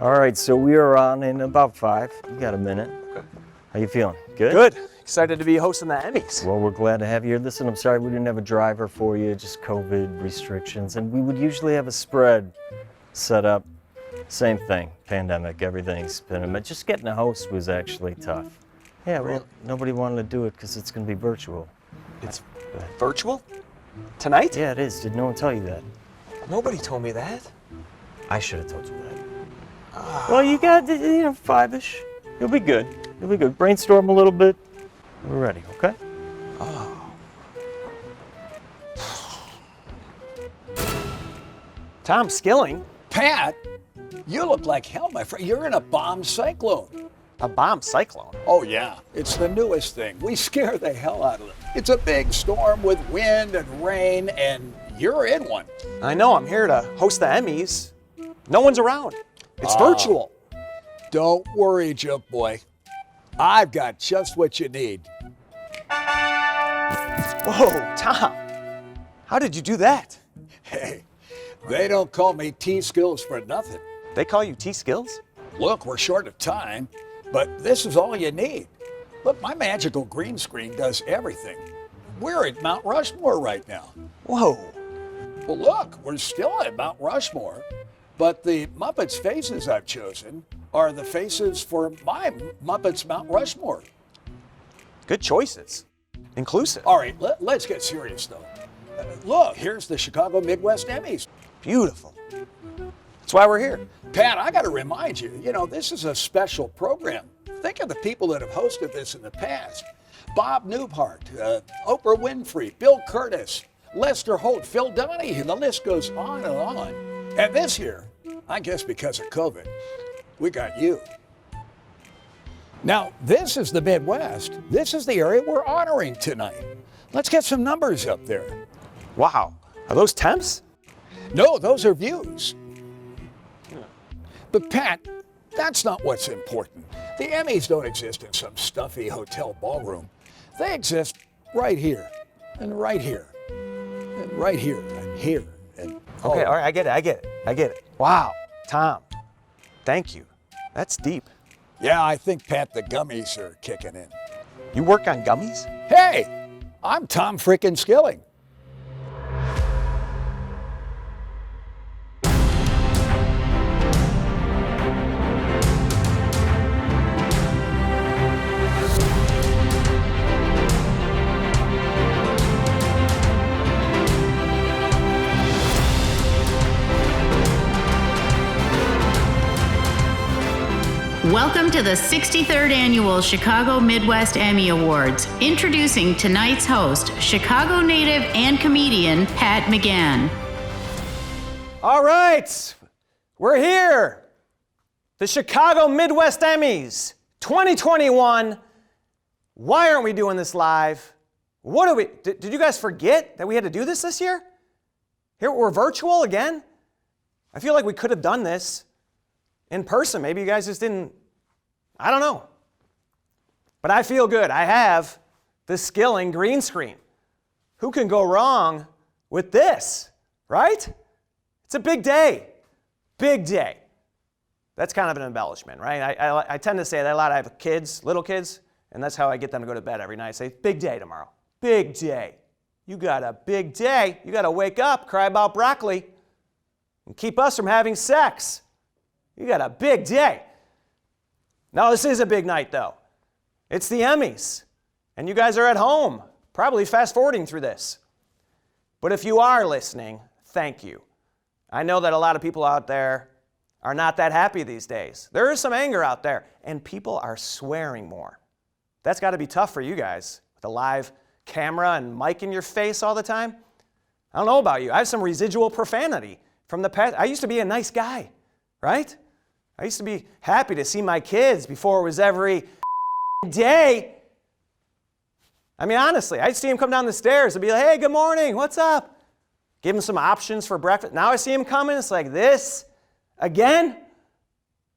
All right, so we are on in about 5. You got a minute. Okay. How you feeling? Good? Good. Excited to be hosting the Emmys. Well, we're glad to have you here. Listen, I'm sorry we didn't have a driver for you, just COVID restrictions. And we would usually have a spread set up. Same thing, pandemic, everything's been, just getting a host was actually tough. Yeah, well, Really? nobody wanted to do it because it's going to be virtual. It's virtual? Tonight? Yeah, it is. Did no one tell you that? Nobody told me that. I should have told you that. Well, you got, 5-ish. You'll be good. You'll be good. Brainstorm a little bit. We're ready, okay? Oh. Tom Skilling? Pat, you look like hell, my friend. You're in a bomb cyclone. A bomb cyclone? Oh, yeah. It's the newest thing. We scare the hell out of it. It's a big storm with wind and rain, and you're in one. I know, I'm here to host the Emmys. No one's around. It's virtual. Don't worry, Joke Boy. I've got just what you need. Whoa, Tom. How did you do that? Hey, they don't call me T-Skills for nothing. They call you T-Skills? Look, we're short of time, but this is all you need. Look, my magical green screen does everything. We're at Mount Rushmore right now. Whoa. Well, look, we're still at Mount Rushmore, but the Muppets faces I've chosen are the faces for my Muppets Mount Rushmore. Good choices. Inclusive. All right, let's get serious, though. Look, here's the Chicago Midwest Emmys. Beautiful. That's why we're here. Pat, I got to remind you, this is a special program. think of the people that have hosted this in the past. Bob Newhart, Oprah Winfrey, Bill Curtis, Lester Holt, Phil Donahue, the list goes on and on. And this year, I guess because of COVID, we got you. Now, this is the Midwest. This is the area we're honoring tonight. Let's get some numbers up there. Wow. Are those temps? No, those are views. But Pat, that's not what's important. The Emmys don't exist in some stuffy hotel ballroom. They exist right here, and right here, and right here, and here, and Okay, all right, I get it. Wow, Tom, thank you. That's deep. Yeah, I think, Pat, the gummies are kicking in. You work on gummies? Hey, I'm Tom frickin' Skilling. Welcome to the 63rd Annual Chicago Midwest Emmy Awards. Introducing tonight's host, Chicago native and comedian Pat McGann. All right, we're here. The Chicago Midwest Emmys 2021. Why aren't we doing this live? What are we, did you guys forget that we had to do this year? Here, we're virtual again? I feel like we could have done this in person. Maybe you guys just didn't, I don't know. But I feel good. I have the Skilling green screen. Who can go wrong with this, right? It's a big day. Big day. That's kind of an embellishment, right? I tend to say that a lot. I have kids, little kids, and that's how I get them to go to bed every night. I say, big day tomorrow. Big day. You got a big day. You got to wake up, cry about broccoli, and keep us from having sex. You got a big day. Now, this is a big night, though. It's the Emmys, and you guys are at home, probably fast-forwarding through this. But if you are listening, thank you. I know that a lot of people out there are not that happy these days. There is some anger out there, and people are swearing more. That's got to be tough for you guys, with a live camera and mic in your face all the time. I don't know about you. I have some residual profanity from the past. I used to be a nice guy, right? I used to be happy to see my kids before it was every day. I mean, honestly, I'd see them come down the stairs and be like, hey, good morning, what's up? Give them some options for breakfast. Now I see them coming, it's like this, again.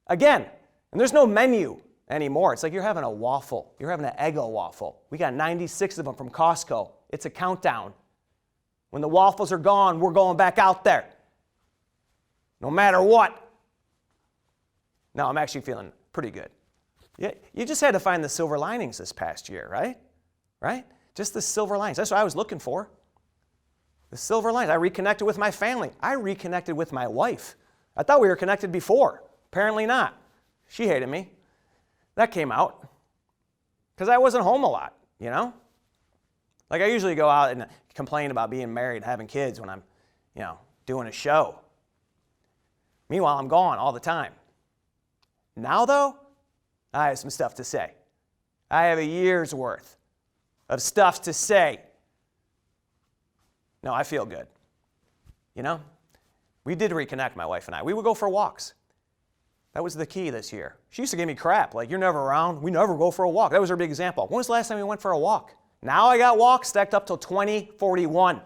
And there's no menu anymore. It's like you're having a waffle. You're having an Eggo waffle. We got 96 of them from Costco. It's a countdown. When the waffles are gone, we're going back out there. No matter what. No, I'm actually feeling pretty good. Yeah, you just had to find the silver linings this past year, right? Right? Just the silver linings. That's what I was looking for. The silver linings. I reconnected with my family. I reconnected with my wife. I thought we were connected before. Apparently not. She hated me. That came out because I wasn't home a lot, you know? Like I usually go out and complain about being married and having kids when I'm, doing a show. Meanwhile, I'm gone all the time. Now, though, I have some stuff to say. I have a year's worth of stuff to say. No, I feel good. We did reconnect, my wife and I. We would go for walks. That was the key this year. She used to give me crap, like, you're never around. We never go for a walk. That was her big example. When was the last time we went for a walk? Now I got walks stacked up till 2041.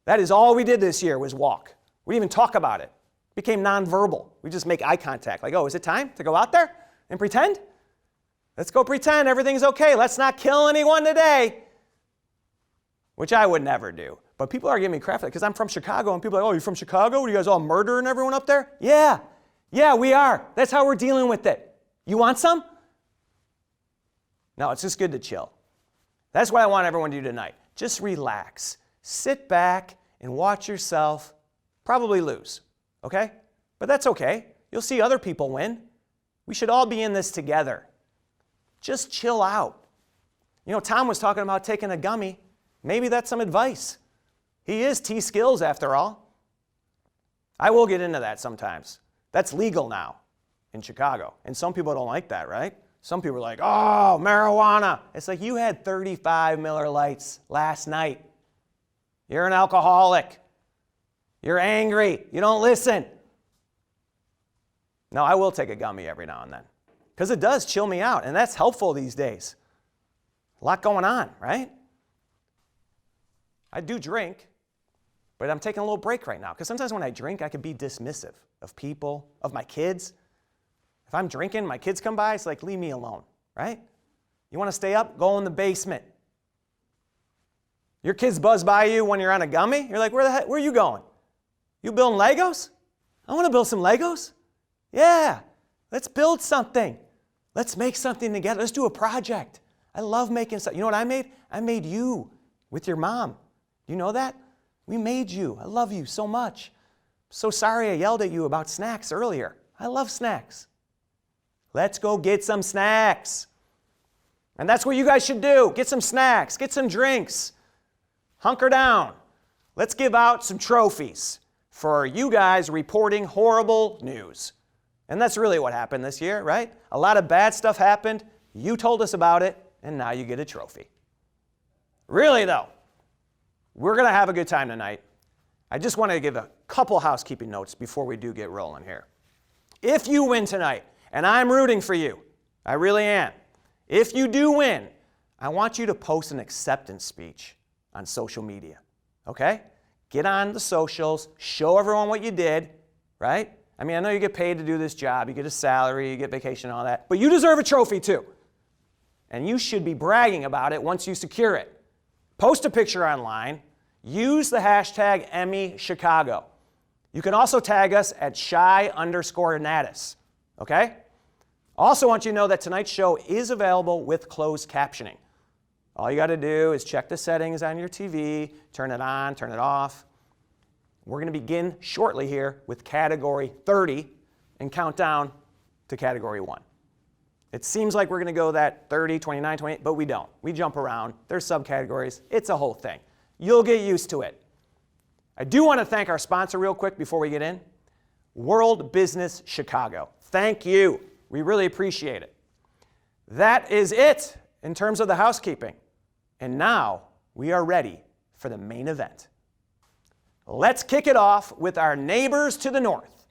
That is all we did this year was walk. We didn't even talk about it. It became nonverbal. We just make eye contact. Like, oh, is it time to go out there and pretend? Let's go pretend everything's okay. Let's not kill anyone today. Which I would never do. But people are giving me crap because I'm from Chicago, and people are like, oh, you're from Chicago? Are you guys all murdering everyone up there? Yeah, we are. That's how we're dealing with it. You want some? No, it's just good to chill. That's what I want everyone to do tonight. Just relax. Sit back and watch yourself probably lose, okay? But that's okay. You'll see other people win. We should all be in this together. Just chill out. Tom was talking about taking a gummy. Maybe that's some advice. He is T Skills after all. I will get into that sometimes. That's legal now in Chicago. And some people don't like that, right? Some people are like, oh, marijuana. It's like you had 35 Miller Lights last night. You're an alcoholic. You're angry. You don't listen. No, I will take a gummy every now and then because it does chill me out, and that's helpful these days. A lot going on, right? I do drink, but I'm taking a little break right now because sometimes when I drink, I can be dismissive of people, of my kids. If I'm drinking, my kids come by, it's like, leave me alone, right? You want to stay up? Go in the basement. Your kids buzz by you when you're on a gummy. You're like, where are you going? You building Legos? I want to build some Legos. Yeah, let's build something. Let's make something together. Let's do a project. I love making stuff. You know what I made? I made you with your mom. You know that? We made you. I love you so much. So sorry I yelled at you about snacks earlier. I love snacks. Let's go get some snacks. And that's what you guys should do. Get some snacks. Get some drinks. Hunker down. Let's give out some trophies for you guys reporting horrible news. And that's really what happened this year, right? A lot of bad stuff happened. You told us about it, and now you get a trophy. Really, though, we're going to have a good time tonight. I just want to give a couple housekeeping notes before we do get rolling here. If you win tonight, and I'm rooting for you, I really am. If you do win, I want you to post an acceptance speech on social media, okay? Get on the socials, show everyone what you did, right? I mean, I know you get paid to do this job, you get a salary, you get vacation, all that, but you deserve a trophy too. And you should be bragging about it once you secure it. Post a picture online, use the hashtag EMMYChicago. You can also tag us at shy_natus, okay? Also want you to know that tonight's show is available with closed captioning. All you got to do is check the settings on your TV, turn it on, turn it off. We're going to begin shortly here with Category 30 and count down to Category 1. It seems like we're going to go that 30, 29, 28, but we don't. We jump around. There's subcategories. It's a whole thing. You'll get used to it. I do want to thank our sponsor real quick before we get in. World Business Chicago. Thank you. We really appreciate it. That is it in terms of the housekeeping. And now we are ready for the main event. Let's kick it off with our neighbors to the north.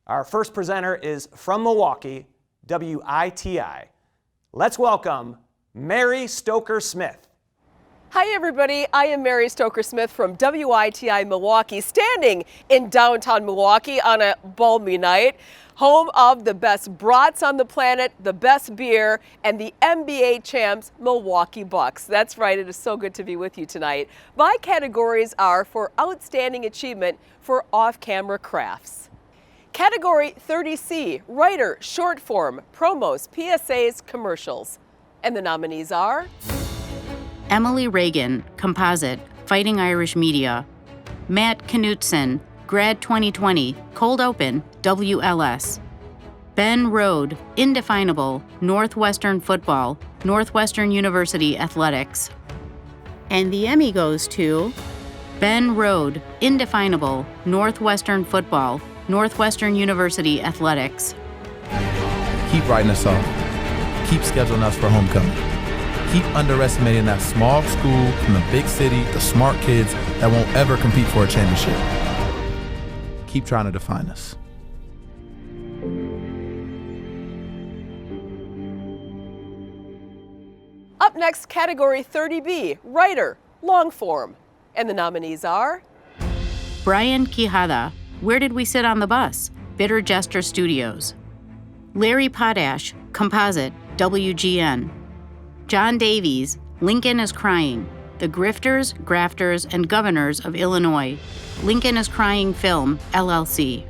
Our first presenter is from Milwaukee, WITI. Let's welcome Mary Stoker-Smith. Hi everybody, I am Mary Stoker-Smith from WITI Milwaukee, standing in downtown Milwaukee on a balmy night, home of the best brats on the planet, the best beer, and the NBA champs Milwaukee Bucks. That's right, it is so good to be with you tonight. My categories are for outstanding achievement for off-camera crafts. Category 30C, writer, short form, promos, PSAs, commercials. And the nominees are Emily Reagan, composite, Fighting Irish Media. Matt Knutson, grad 2020, cold open, WLS. Ben Rode, indefinable, Northwestern football, Northwestern University athletics. And the Emmy goes to Ben Rode, indefinable, Northwestern football, Northwestern University athletics. Keep writing us off. Keep scheduling us for homecoming. Keep underestimating that small school from the big city, the smart kids that won't ever compete for a championship. Keep trying to define us. Up next, Category 30B, writer, long form. And the nominees are Brian Quijada, Where Did We Sit on the Bus? Bitter Jester Studios. Larry Potash, composite, WGN. John Davies, Lincoln is Crying, The Grifters, Grafters, and Governors of Illinois, Lincoln is Crying Film, LLC.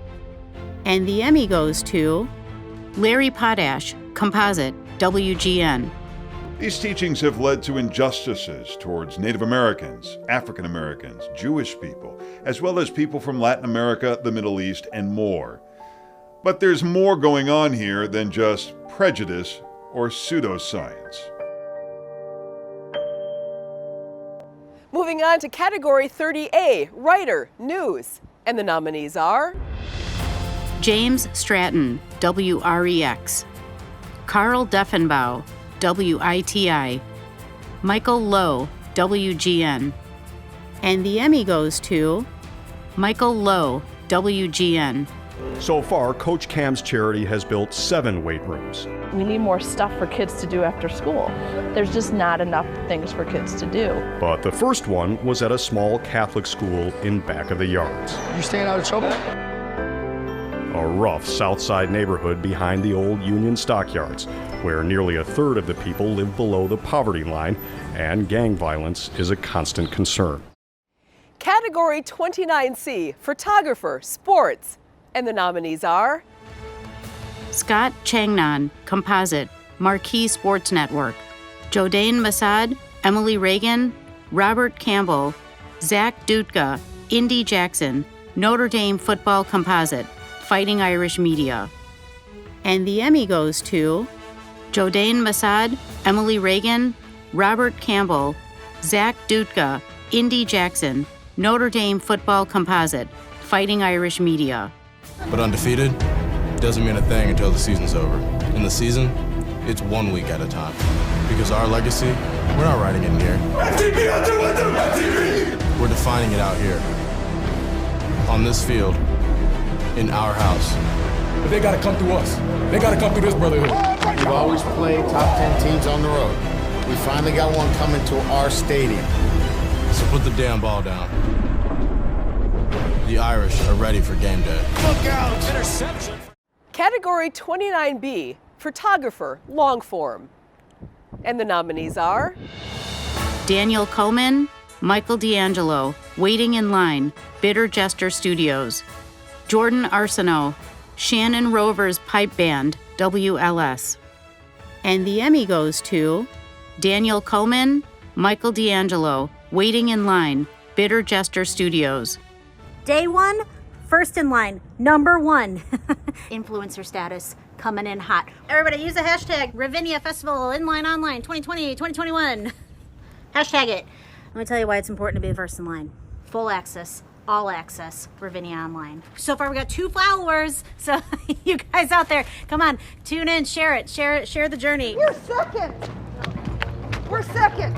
And the Emmy goes to Larry Potash, composite, WGN. These teachings have led to injustices towards Native Americans, African Americans, Jewish people, as well as people from Latin America, the Middle East, and more. But there's more going on here than just prejudice or pseudoscience. Moving on to Category 30A, writer, news. And the nominees are James Stratton, WREX. Carl Deffenbaugh, WITI. Michael Lowe, WGN. And the Emmy goes to Michael Lowe, WGN. So far, Coach Cam's charity has built 7 weight rooms. We need more stuff for kids to do after school. There's just not enough things for kids to do. But the first one was at a small Catholic school in back of the yards. You staying out of trouble? A rough South Side neighborhood behind the old Union Stockyards, where nearly a third of the people live below the poverty line, and gang violence is a constant concern. Category 29C, photographer, sports. And the nominees are Scott Changnan, composite, Marquee Sports Network. Jodain Masad, Emily Reagan, Robert Campbell, Zach Dutka, Indy Jackson, Notre Dame football composite, Fighting Irish Media. And the Emmy goes to Jodain Masad, Emily Reagan, Robert Campbell, Zach Dutka, Indy Jackson, Notre Dame football composite, Fighting Irish Media. But undefeated doesn't mean a thing until the season's over. In the season, it's 1 week at a time. Because our legacy, we're not writing it in here. We're defining it out here. On this field, in our house. But they gotta come through us. They gotta come through this brotherhood. We've always played top 10 teams on the road. We finally got one coming to our stadium. So put the damn ball down. The Irish are ready for game day. Look out! Interception! Category 29B, photographer, long form. And the nominees are Daniel Coleman, Michael D'Angelo, Waiting in Line, Bitter Jester Studios. Jordan Arsenault, Shannon Rovers Pipe Band, WLS. And the Emmy goes to Daniel Coleman, Michael D'Angelo, Waiting in Line, Bitter Jester Studios. Day 1, first in line, number 1. Influencer status coming in hot. Everybody use the hashtag Ravinia Festival Inline Online 2020, 2021. Hashtag it. Let me tell you why it's important to be the first in line. Full access, all access, Ravinia Online. So far we got 2 followers, so you guys out there, come on, tune in, share it, share the journey. We're second. We're second.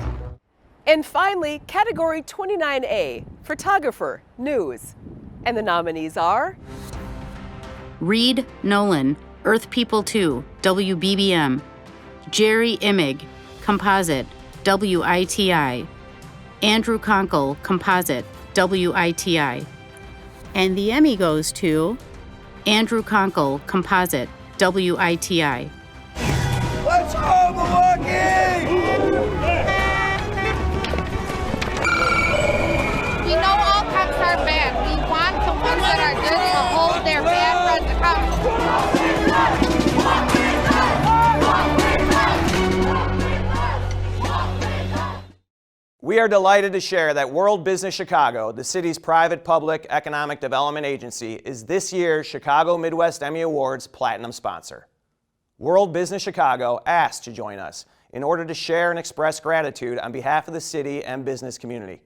And finally, category 29A, photographer, news. And the nominees are Reed Nolan, Earth People 2, WBBM. Jerry Immig, composite, WITI. Andrew Conkle, composite, WITI. And the Emmy goes to Andrew Conkle, composite, WITI. Let's go, Milwaukee! We know all cops are bad. We want the ones that are good to hold their bad friends accountable. We are delighted to share that World Business Chicago, the city's private public economic development agency, is this year's Chicago Midwest Emmy Awards Platinum sponsor. World Business Chicago asked to join us in order to share and express gratitude on behalf of the city and business community.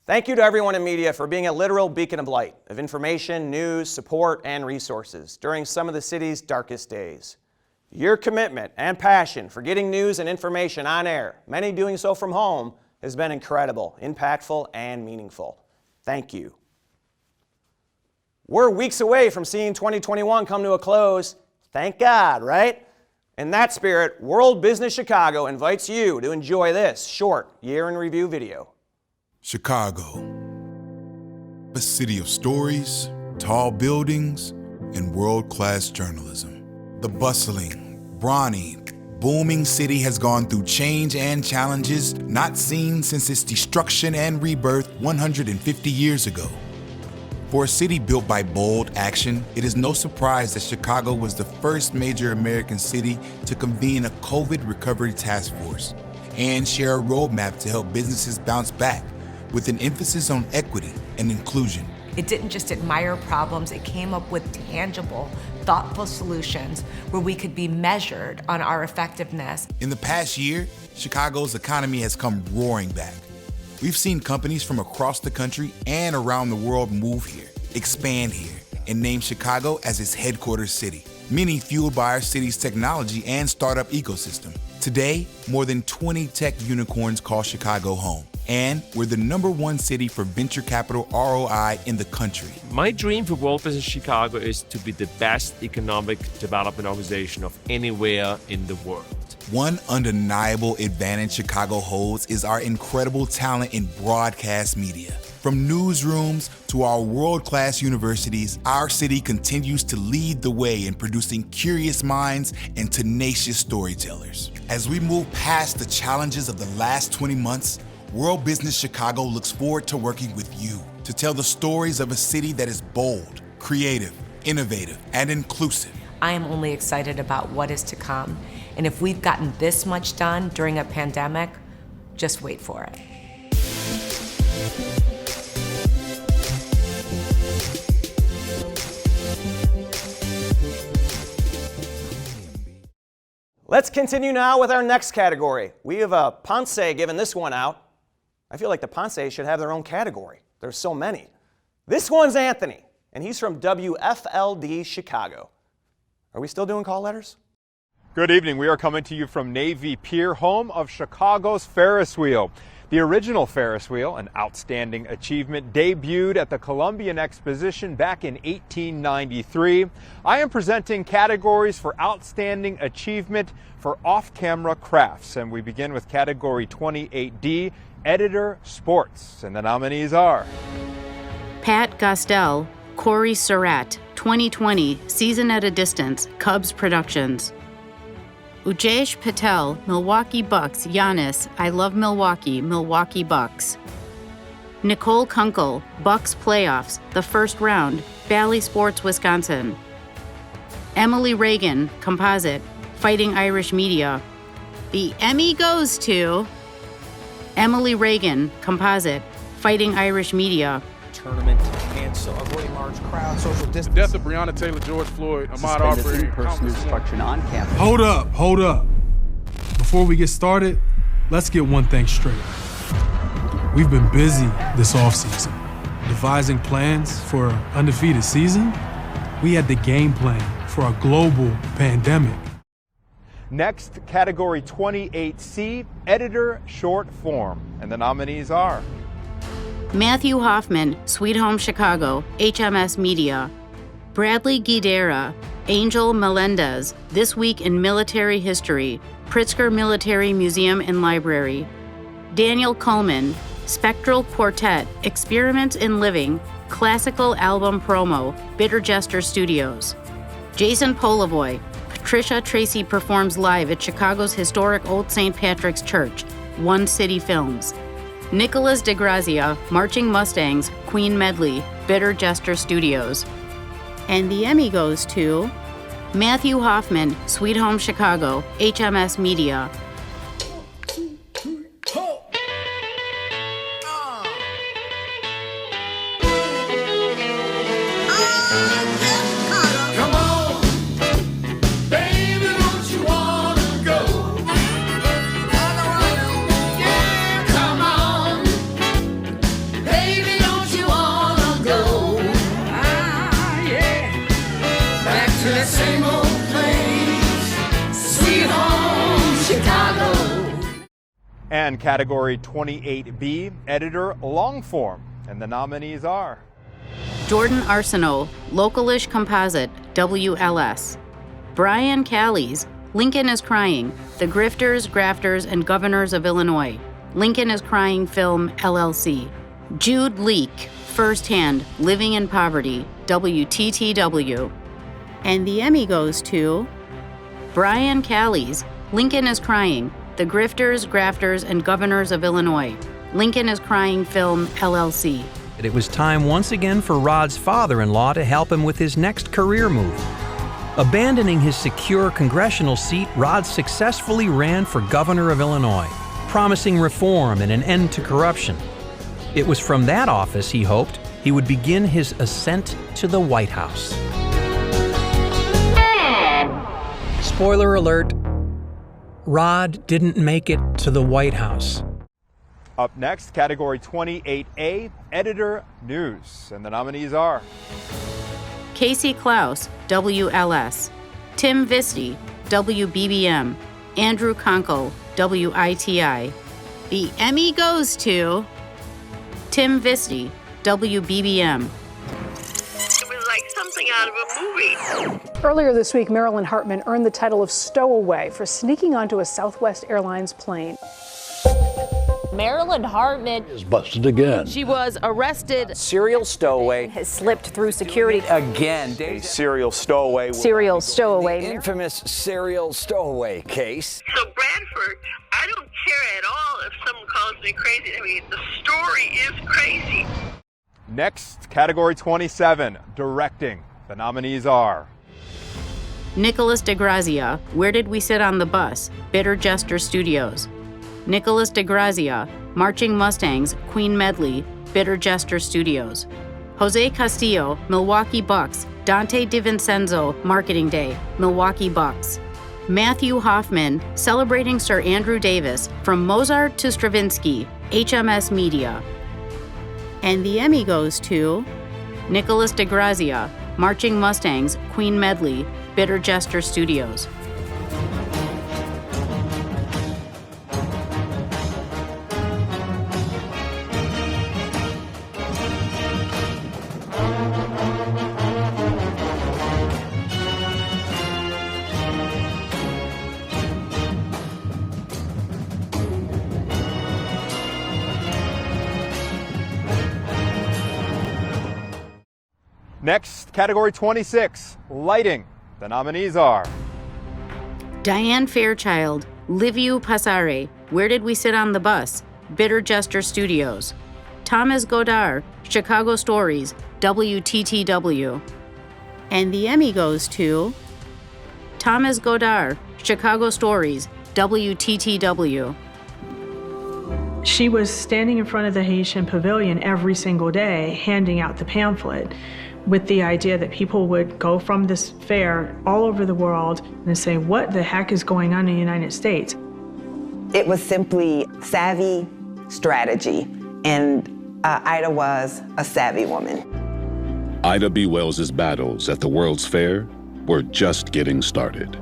Thank you to everyone in media for being a literal beacon of light, of information, news, support, and resources during some of the city's darkest days. Your commitment and passion for getting news and information on air, many doing so from home, has been incredible, impactful, and meaningful. Thank you. We're weeks away from seeing 2021 come to a close. Thank God, right? In that spirit, World Business Chicago invites you to enjoy this short year in review video. Chicago, a city of stories, tall buildings, and world-class journalism. The bustling, brawny, booming city has gone through change and challenges not seen since its destruction and rebirth 150 years ago. For a city built by bold action, it is no surprise that Chicago was the first major American city to convene a COVID recovery task force and share a roadmap to help businesses bounce back, with an emphasis on equity and inclusion. It didn't just admire problems, it came up with tangible, thoughtful solutions where we could be measured on our effectiveness. In the past year, Chicago's economy has come roaring back. We've seen companies from across the country and around the world move here, expand here, and name Chicago as its headquarters city. many fueled by our city's technology and startup ecosystem. Today, more than 20 tech unicorns call Chicago home. And we're the #1 city for venture capital ROI in the country. My dream for World Business Chicago is to be the best economic development organization of anywhere in the world. One undeniable advantage Chicago holds is our incredible talent in broadcast media. From newsrooms to our world-class universities, our city continues to lead the way in producing curious minds and tenacious storytellers. As we move past the challenges of the last 20 months, World Business Chicago looks forward to working with you to tell the stories of a city that is bold, creative, innovative, and inclusive. I am only excited about what is to come. And if we've gotten this much done during a pandemic, just wait for it. Let's continue now with our next category. We have Ponce giving this one out. I feel like the Ponce should have their own category. There's so many. This one's Anthony, and he's from WFLD Chicago. Are we still doing call letters? Good evening. We are coming to you from Navy Pier, home of Chicago's Ferris wheel. The original Ferris wheel, an outstanding achievement, debuted at the Columbian Exposition back in 1893. I am presenting categories for outstanding achievement for off-camera crafts, and we begin with category 28D, Editor Sports, and the nominees are Pat Gostel, Corey Surratt, 2020, Season at a Distance, Cubs Productions. Ujesh Patel, Milwaukee Bucks, Giannis, I Love Milwaukee, Milwaukee Bucks. Nicole Kunkel, Bucks Playoffs, The First Round, Bally Sports, Wisconsin. Emily Reagan, Composite, Fighting Irish Media. The Emmy goes to Emily Reagan, Composite, Fighting Irish Media. Tournament cancel, avoiding large crowds, social distance. The death of Breonna Taylor, George Floyd, Ahmaud Arbery. In-person instruction on campus. Hold up. Before we get started, let's get one thing straight. We've been busy this offseason, devising plans for an undefeated season. We had the game plan for a global pandemic. Next, category 28C, Editor Short Form, and the nominees are Matthew Hoffman, Sweet Home Chicago, HMS Media. Bradley Guidera, Angel Melendez, This Week in Military History, Pritzker Military Museum and Library. Daniel Coleman, Spectral Quartet, Experiments in Living, Classical Album Promo, Bitter Jester Studios. Jason Polivoy, Patricia Tracy performs live at Chicago's historic Old St. Patrick's Church, One City Films. Nicholas DeGrazia, Marching Mustangs, Queen Medley, Bitter Jester Studios. And the Emmy goes to Matthew Hoffman, Sweet Home Chicago, HMS Media. And category 28B, Editor Longform, and the nominees are Jordan Arsenault, Localish Composite, WLS. Brian Callies, Lincoln is Crying, The Grifters, Grafters, and Governors of Illinois, Lincoln is Crying Film, LLC. Jude Leak, Firsthand, Living in Poverty, WTTW. And the Emmy goes to Brian Callies, Lincoln is Crying, The Grifters, Grafters, and Governors of Illinois, Lincoln is Crying Film, LLC. It was time once again for Rod's father-in-law to help him with his next career move. Abandoning his secure congressional seat, Rod successfully ran for governor of Illinois, promising reform and an end to corruption. It was from that office, he hoped, he would begin his ascent to the White House. Spoiler alert, Rod didn't make it to the White House. Up next, category 28A, Editor News, and the nominees are Casey Klaus, WLS. Tim Visti, WBBM. Andrew Konko, WITI. The Emmy goes to Tim Visti, WBBM. It was like something out of a movie. Earlier this week, Marilyn Hartman earned the title of Stowaway for sneaking onto a Southwest Airlines plane. Marilyn Hartman is busted again. She was arrested. Serial stowaway Has slipped through security. again. A serial stowaway. Serial stowaway. The infamous serial stowaway case. So Bradford, I don't care at all if someone calls me crazy. I mean, the story is crazy. Next, category 27, directing. The nominees are Nicholas DeGrazia, Where Did We Sit on the Bus? Bitter Jester Studios. Nicholas DeGrazia, Marching Mustangs, Queen Medley, Bitter Jester Studios. Jose Castillo, Milwaukee Bucks, Dante DiVincenzo, Marketing Day, Milwaukee Bucks. Matthew Hoffman, Celebrating Sir Andrew Davis, From Mozart to Stravinsky, HMS Media. And the Emmy goes to Nicholas DeGrazia, Marching Mustangs, Queen Medley, Bitter Jester Studios. Next, category 26, lighting. The nominees are Diane Fairchild, Liviu Pasare, Where Did We Sit on the Bus? Bitter Jester Studios. Thomas Godard, Chicago Stories, WTTW. And the Emmy goes to Thomas Godard, Chicago Stories, WTTW. She was standing in front of the Haitian Pavilion every single day, handing out the pamphlet, with the idea that people would go from this fair all over the world and say, what the heck is going on in the United States? It was simply savvy strategy, and Ida was a savvy woman. Ida B. Wells's battles at the World's Fair were just getting started.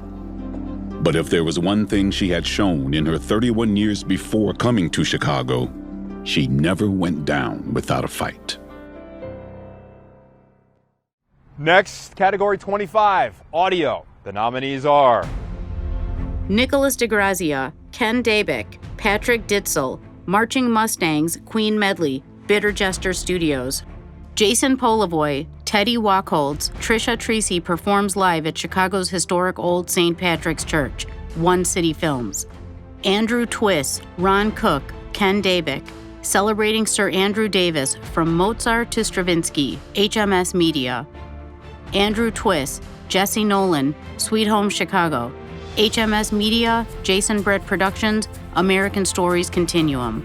But if there was one thing she had shown in her 31 years before coming to Chicago, she never went down without a fight. Next, category 25, audio. The nominees are Nicholas DeGrazia, Ken Dabick, Patrick Ditzel, Marching Mustangs, Queen Medley, Bitter Jester Studios. Jason Polivoy, Teddy Wachholz, Trisha Tracy performs live at Chicago's historic Old St. Patrick's Church, One City Films. Andrew Twiss, Ron Cook, Ken Dabick, Celebrating Sir Andrew Davis, From Mozart to Stravinsky, HMS Media. Andrew Twiss, Jesse Nolan, Sweet Home Chicago. HMS Media, Jason Brett Productions, American Stories Continuum.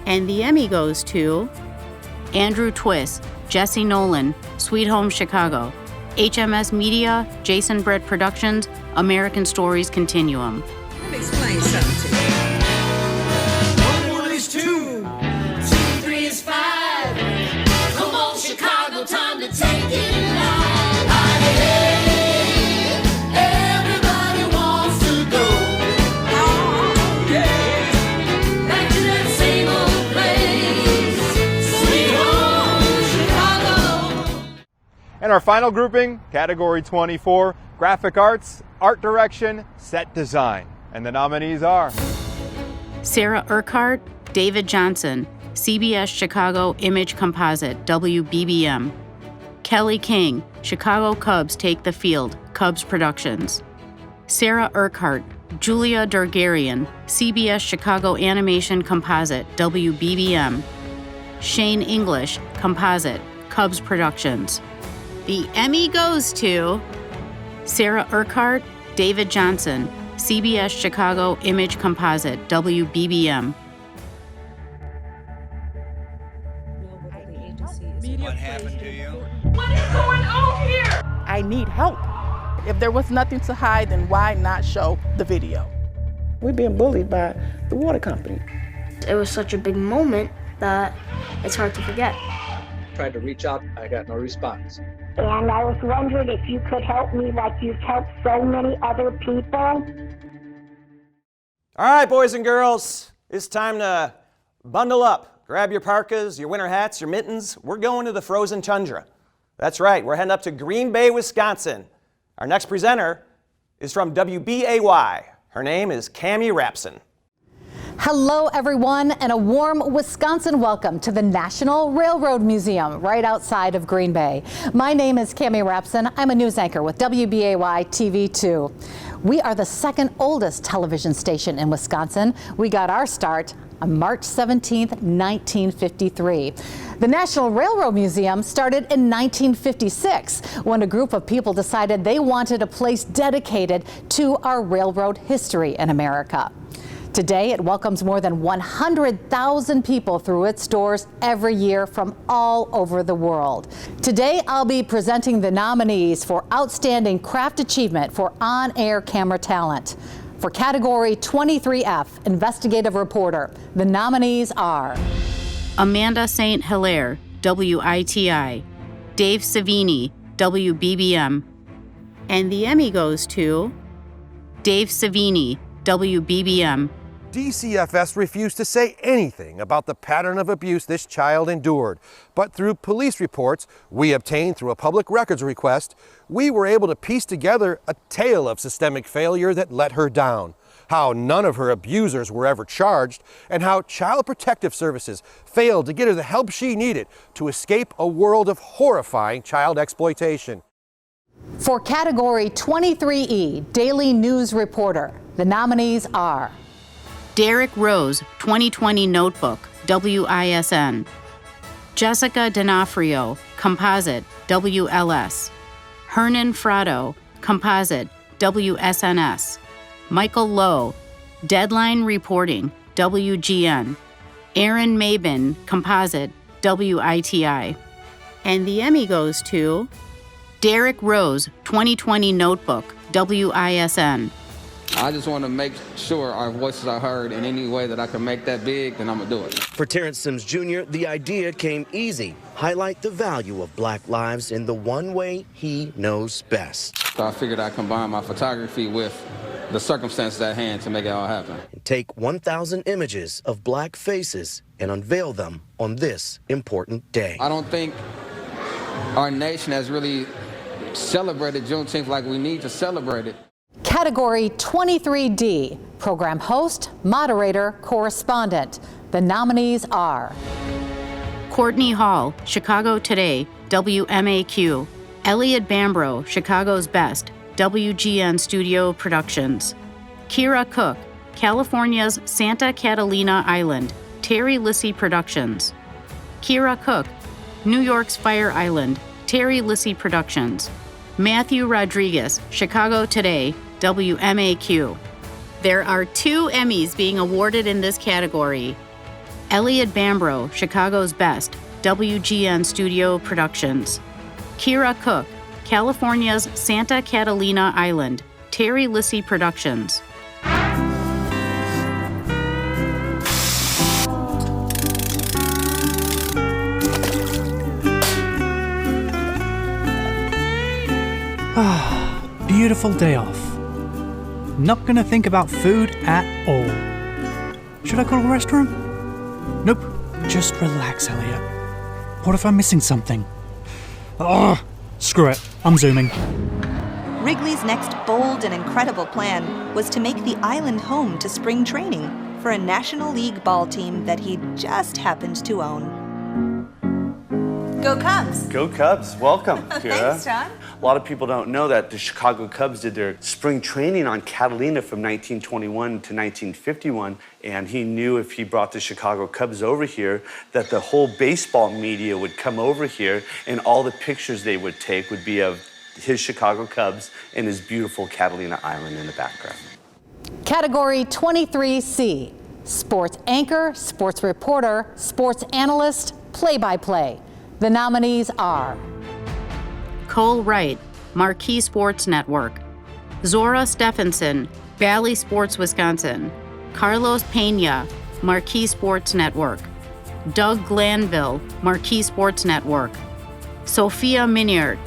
And the Emmy goes to Andrew Twiss, Jesse Nolan, Sweet Home Chicago. HMS Media, Jason Brett Productions, American Stories Continuum. Let me explain something to you. 1 1 is 2, 2 3 is 5. Come on, Chicago, time to take it live. And our final grouping, category 24, graphic arts, art direction, set design. And the nominees are Sarah Urquhart, David Johnson, CBS Chicago Image Composite, WBBM. Kelly King, Chicago Cubs Take the Field, Cubs Productions. Sarah Urquhart, Julia Durgarian, CBS Chicago Animation Composite, WBBM. Shane English, Composite, Cubs Productions. The Emmy goes to Sarah Urquhart, David Johnson, CBS Chicago Image Composite, WBBM. What happened to you? What is going on here? I need help. If there was nothing to hide, then why not show the video? We're being bullied by the water company. It was such a big moment that it's hard to forget. Tried to reach out, I got no response. And I was wondering if you could help me like you've helped so many other people. All right, boys and girls, it's time to bundle up. Grab your parkas, your winter hats, your mittens. We're going to the frozen tundra. That's right, we're heading up to Green Bay, Wisconsin. Our next presenter is from WBAY. Her name is Cammie Rapson. Hello, everyone, and a warm Wisconsin welcome to the National Railroad Museum right outside of Green Bay. My name is Cammie Rapson. I'm a news anchor with WBAY TV2. We are the second oldest television station in Wisconsin. We got our start on March 17th, 1953. The National Railroad Museum started in 1956 when a group of people decided they wanted a place dedicated to our railroad history in America. Today, it welcomes more than 100,000 people through its doors every year from all over the world. Today, I'll be presenting the nominees for Outstanding Craft Achievement for On-Air Camera Talent. For Category 23F, Investigative Reporter, the nominees are Amanda St. Hilaire, WITI, Dave Savini, WBBM, and the Emmy goes to Dave Savini, WBBM. DCFS refused to say anything about the pattern of abuse this child endured, but through police reports we obtained through a public records request, we were able to piece together a tale of systemic failure that let her down, how none of her abusers were ever charged, and how Child Protective Services failed to get her the help she needed to escape a world of horrifying child exploitation. For Category 23E, Daily News Reporter, the nominees are Derek Rose, 2020 Notebook, WISN. Jessica D'Onofrio, Composite, WLS. Hernan Frado, Composite, WSNS. Michael Lowe, Deadline Reporting, WGN. Aaron Mabin, Composite, WITI. And the Emmy goes to Derek Rose, 2020 Notebook, WISN. I just want to make sure our voices are heard in any way that I can make that big, then I'm going to do it. For Terrence Sims Jr., the idea came easy. Highlight the value of black lives in the one way he knows best. So I figured I'd combine my photography with the circumstances at hand to make it all happen. Take 1,000 images of black faces and unveil them on this important day. I don't think our nation has really celebrated Juneteenth like we need to celebrate it. Category 23D, Program Host, Moderator, Correspondent. The nominees are Courtney Hall, Chicago Today, WMAQ. Elliot Bambro, Chicago's Best, WGN Studio Productions. Kira Cook, California's Santa Catalina Island, Terry Lissy Productions. Kira Cook, New York's Fire Island, Terry Lissy Productions. Matthew Rodriguez, Chicago Today, WMAQ. There are 2 Emmys being awarded in this category. Elliot Bambro, Chicago's Best, WGN Studio Productions. Kira Cook, California's Santa Catalina Island, Terry Lissy Productions. Beautiful day off. Not gonna think about food at all. Should I call a restroom? Nope. Just relax, Elliot. What if I'm missing something? Oh, screw it. I'm zooming. Wrigley's next bold and incredible plan was to make the island home to spring training for a National League ball team that he just happened to own. Go Cubs! Go Cubs. Welcome, Kira. Thanks, John. A lot of people don't know that the Chicago Cubs did their spring training on Catalina from 1921 to 1951, and he knew if he brought the Chicago Cubs over here that the whole baseball media would come over here and all the pictures they would take would be of his Chicago Cubs and his beautiful Catalina Island in the background. Category 23C, Sports Anchor, Sports Reporter, Sports Analyst, Play-by-Play. The nominees are Cole Wright, Marquee Sports Network. Zora Stephenson, Bally Sports Wisconsin. Carlos Pena, Marquee Sports Network. Doug Glanville, Marquee Sports Network. Sophia Miniert,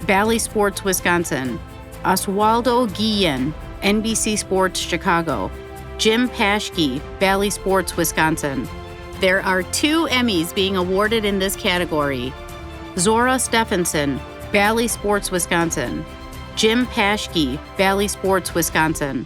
Bally Sports Wisconsin. Oswaldo Guillen, NBC Sports Chicago. Jim Paschke, Bally Sports Wisconsin. There are 2 Emmys being awarded in this category. Zora Stephenson, Bally Sports Wisconsin. Jim Paschke, Bally Sports Wisconsin.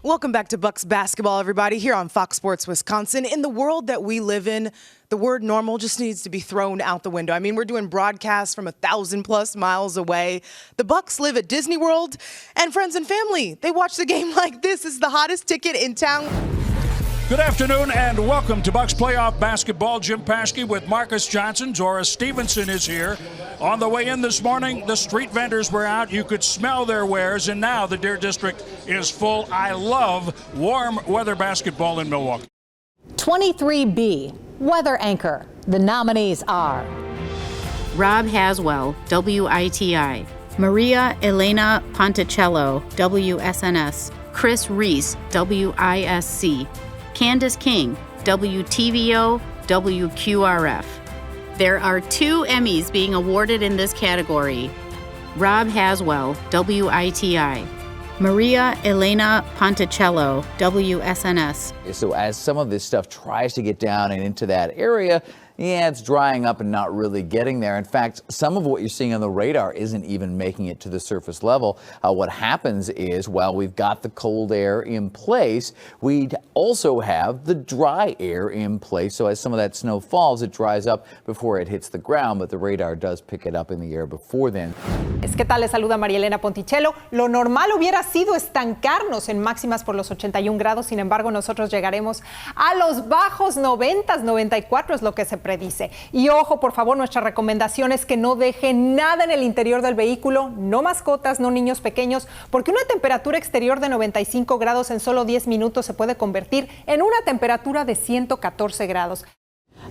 Welcome back to Bucks basketball, everybody, here on Fox Sports Wisconsin. In the world that we live in, the word normal just needs to be thrown out the window. I mean, we're doing broadcasts from 1,000+ miles away. The Bucks live at Disney World, and friends and family, they watch the game like this. It's the hottest ticket in town. Good afternoon and welcome to Bucks playoff basketball. Jim Paschke with Marcus Johnson. Zora Stevenson is here. On the way in this morning, the street vendors were out. You could smell their wares, and now the Deer District is full. I love warm weather basketball in Milwaukee. 23B, weather anchor. The nominees are Rob Haswell, WITI. Maria Elena Ponticello, WSNS. Chris Reese, WISC. Candace King, WTVO, WQRF. There are 2 Emmys being awarded in this category. Rob Haswell, WITI. Maria Elena Ponticello, WSNS. So as some of this stuff tries to get down and into that area, yeah, it's drying up and not really getting there. In fact, some of what you're seeing on the radar isn't even making it to the surface level. What happens is, while we've got the cold air in place, we also have the dry air in place. So as some of that snow falls, it dries up before it hits the ground, but the radar does pick it up in the air before then. ¿Qué tal? Les saluda María Elena Ponticello. Lo normal hubiera sido estancarnos en máximas por los 81 grados. Sin embargo, nosotros llegaremos a los bajos 90, 94 es lo que se predice. Y ojo, por favor, nuestra recomendación es que no dejen nada en el interior del vehículo, no mascotas, no niños pequeños, porque una temperatura exterior de 95 grados en solo 10 minutos se puede convertir en una temperatura de 114 grados.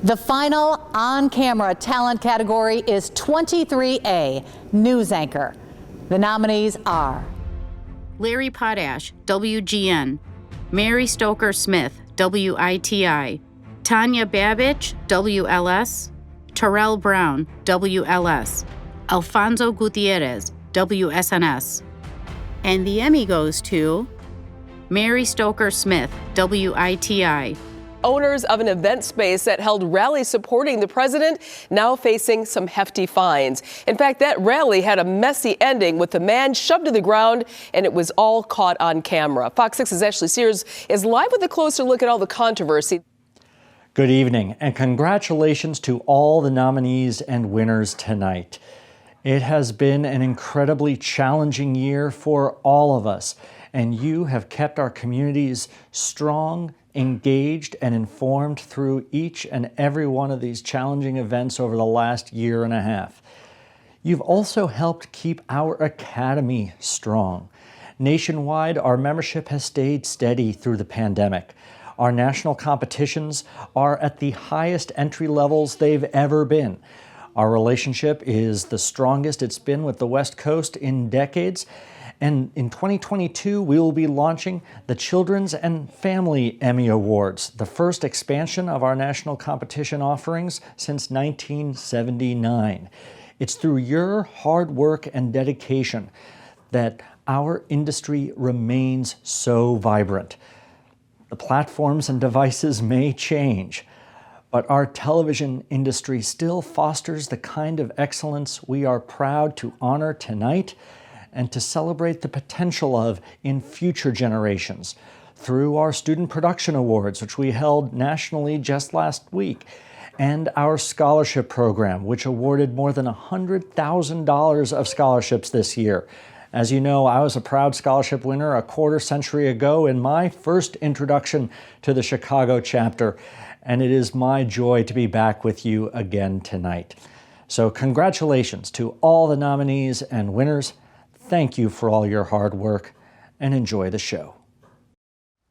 The final on-camera talent category is 23A, news anchor. The nominees are Larry Potash, WGN. Mary Stoker Smith, WITI. Tanya Babich, WLS. Terrell Brown, WLS. Alfonso Gutierrez, WSNS. And the Emmy goes to Mary Stoker Smith, WITI. Owners of an event space that held rallies supporting the president now facing some hefty fines. In fact, that rally had a messy ending with the man shoved to the ground, and it was all caught on camera. Fox 6's Ashley Sears is live with a closer look at all the controversy. Good evening, and congratulations to all the nominees and winners tonight. It has been an incredibly challenging year for all of us, and you have kept our communities strong, engaged, and informed through each and every one of these challenging events over the last year and a half. You've also helped keep our academy strong. Nationwide, our membership has stayed steady through the pandemic. Our national competitions are at the highest entry levels they've ever been. Our relationship is the strongest it's been with the West Coast in decades. And in 2022, we will be launching the Children's and Family Emmy Awards, the first expansion of our national competition offerings since 1979. It's through your hard work and dedication that our industry remains so vibrant. The platforms and devices may change, but our television industry still fosters the kind of excellence we are proud to honor tonight and to celebrate the potential of in future generations through our Student Production Awards, which we held nationally just last week, and our scholarship program, which awarded more than $100,000 of scholarships this year. As you know, I was a proud scholarship winner a quarter century ago in my first introduction to the Chicago chapter, and it is my joy to be back with you again tonight. So congratulations to all the nominees and winners. Thank you for all your hard work, and enjoy the show.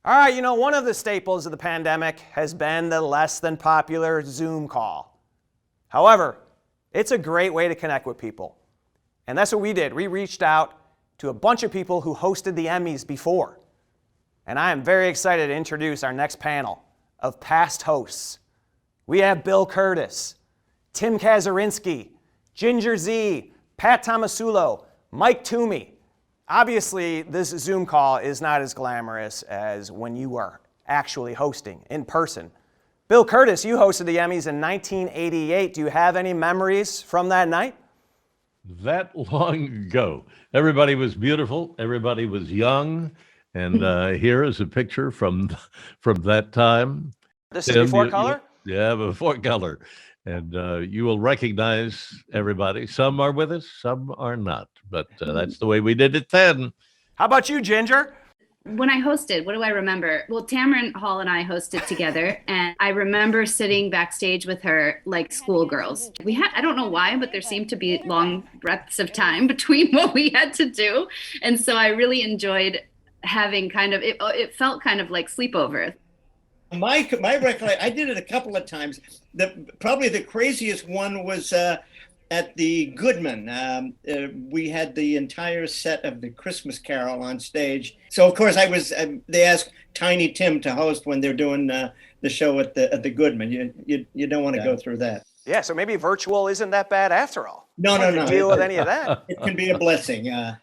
All right, you know, one of the staples of the pandemic has been the less than popular Zoom call. However, it's a great way to connect with people. And that's what we did. We reached out to a bunch of people who hosted the Emmys before. And I am very excited to introduce our next panel of past hosts. We have Bill Curtis, Tim Kazurinsky, Ginger Z, Pat Tomasulo, Mike Toomey. Obviously, this Zoom call is not as glamorous as when you are actually hosting in person. Bill Curtis, you hosted the Emmys in 1988. Do you have any memories from that night? That long ago. Everybody was beautiful. Everybody was young. And here is a picture from that time. This is before color? Yeah, before color. And you will recognize everybody. Some are with us, some are not. But that's the way we did it then. How about you, Ginger? When I hosted, what do I remember? Well, Tamron Hall and I hosted together, and I remember sitting backstage with her like schoolgirls. I don't know why, but there seemed to be long breaths of time between what we had to do. And so I really enjoyed having it felt kind of like sleepover. My recollection, I did it a couple of times. Probably the craziest one was at the Goodman. We had the entire set of the Christmas Carol on stage. So of course they asked Tiny Tim to host when they're doing the show at the Goodman. You don't want to go through that. Yeah, so maybe virtual isn't that bad after all. No. To deal with any of that. It can be a blessing. All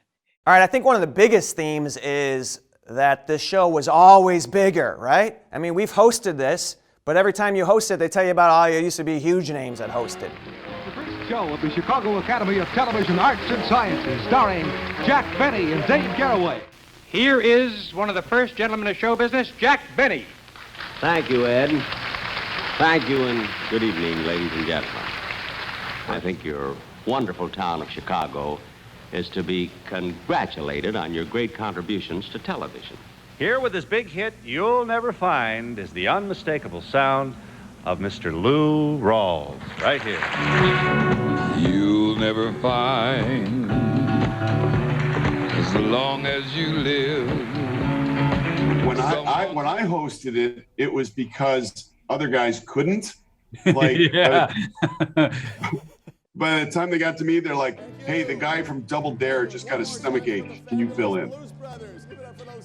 right, I think one of the biggest themes is that this show was always bigger, right? I mean, we've hosted this, but every time you host it, they tell you about, it used to be huge names that hosted. Show of the Chicago Academy of Television Arts and Sciences, starring Jack Benny and Dave Garroway. Here is one of the first gentlemen of show business, Jack Benny. Thank you, Ed. Thank you, and good evening, ladies and gentlemen. I think your wonderful town of Chicago is to be congratulated on your great contributions to television. Here with his big hit, You'll Never Find, is the unmistakable sound of Mr. Lou Rawls, right here. You'll never find, as long as you live. When I hosted it, it was because other guys couldn't. Like, by the time they got to me, they're like, hey, the guy from Double Dare just got a stomach ache. Can you fill in?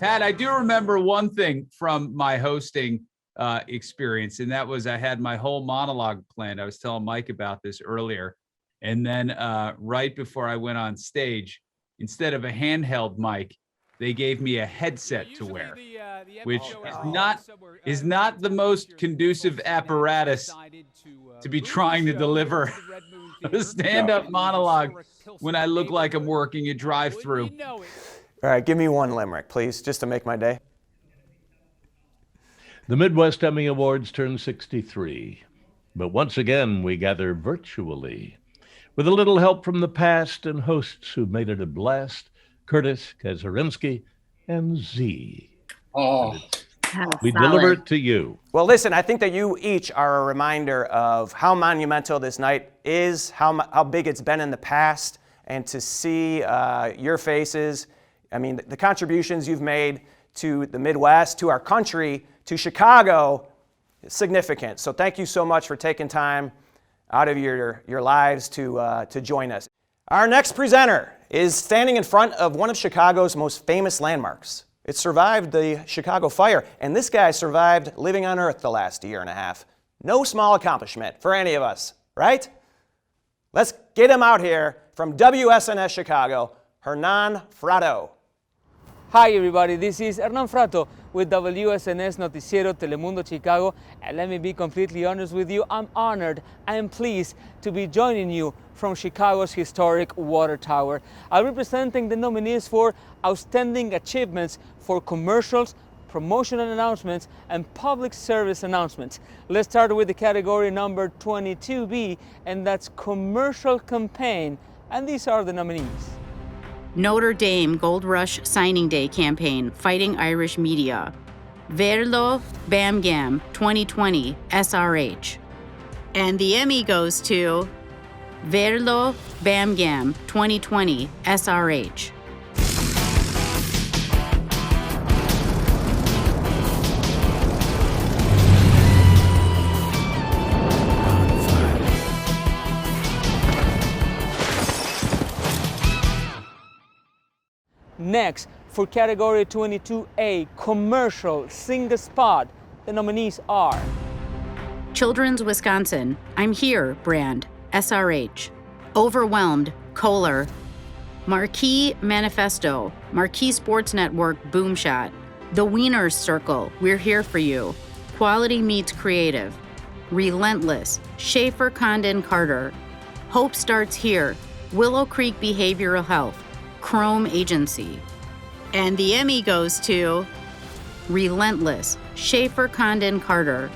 Pat, I do remember one thing from my hosting experience, and that was I had my whole monologue planned. I was telling Mike about this earlier. And then right before I went on stage, instead of a handheld mic, they gave me a headset to wear, which is not the most conducive apparatus to be trying to deliver a stand-up monologue when I look like I'm working a drive-through. All right, give me one limerick, please, just to make my day. The Midwest Emmy Awards turn 63, but once again we gather virtually. With a little help from the past and hosts who made it a blast, Curtis, Kazurinsky, and Z. We deliver it to you. Well, listen, I think that you each are a reminder of how monumental this night is, how big it's been in the past, and to see your faces. I mean, the contributions you've made to the Midwest, to our country, to Chicago, is significant. So thank you so much for taking time out of your lives to join us. Our next presenter is standing in front of one of Chicago's most famous landmarks. It survived the Chicago fire, and this guy survived living on Earth the last year and a half. No small accomplishment for any of us, right? Let's get him out here from WSNS Chicago, Hernan Frato. Hi everybody, this is Hernan Frato with WSNS Noticiero Telemundo Chicago, and let me be completely honest with you, I'm honored, I am pleased to be joining you from Chicago's historic water tower. I'll be presenting the nominees for Outstanding Achievements for Commercials, Promotional Announcements, and Public Service Announcements. Let's start with the category number 22B, and that's Commercial Campaign, and these are the nominees. Notre Dame Gold Rush Signing Day Campaign, Fighting Irish Media. Verlo Bamgam 2020 SRH. And the Emmy goes to Verlo Bamgam 2020 SRH. Next, for category 22A, Commercial Sing the Spot, the nominees are Children's Wisconsin, I'm Here brand, SRH. Overwhelmed, Kohler. Marquee Manifesto, Marquee Sports Network, Boomshot. The Wieners Circle, We're Here for You. Quality Meets Creative. Relentless, Schaefer Condon Carter. Hope Starts Here, Willow Creek Behavioral Health, Chrome Agency. And the Emmy goes to Relentless, Schaefer Condon Carter.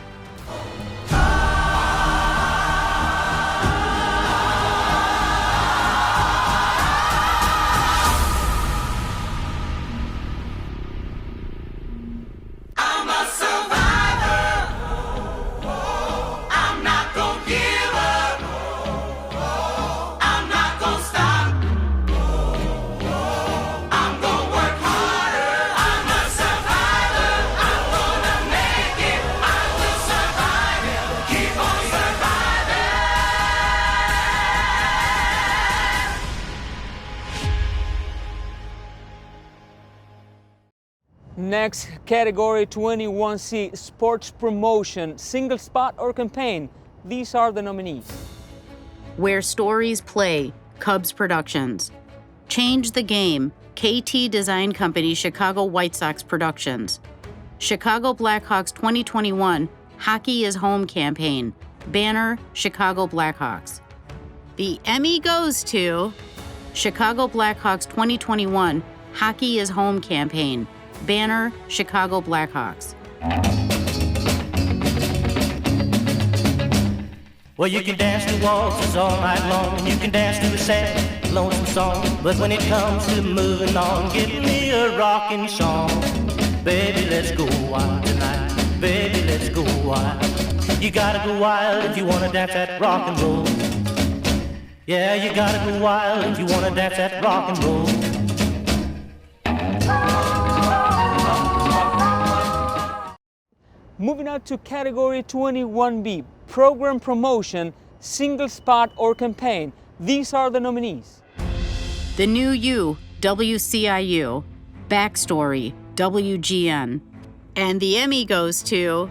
Next, category 21C, sports promotion, single spot or campaign. These are the nominees. Where Stories Play, Cubs Productions. Change the Game, KT Design Company, Chicago White Sox Productions. Chicago Blackhawks 2021, Hockey is Home campaign. Banner, Chicago Blackhawks. The Emmy goes to Chicago Blackhawks 2021, Hockey is Home campaign. Banner, Chicago Blackhawks. Well, you can dance to waltzes all night long. You can dance to a sad, lonesome song. But when it comes to moving on, give me a rockin' song. Baby, let's go wild tonight. Baby, let's go wild. You gotta go wild if you wanna dance that rock and roll. Yeah, you gotta go wild if you wanna dance that rock and roll. Moving on to category 21B, program promotion, single spot or campaign. These are the nominees. The New You, WCIU. Backstory, WGN. And the Emmy goes to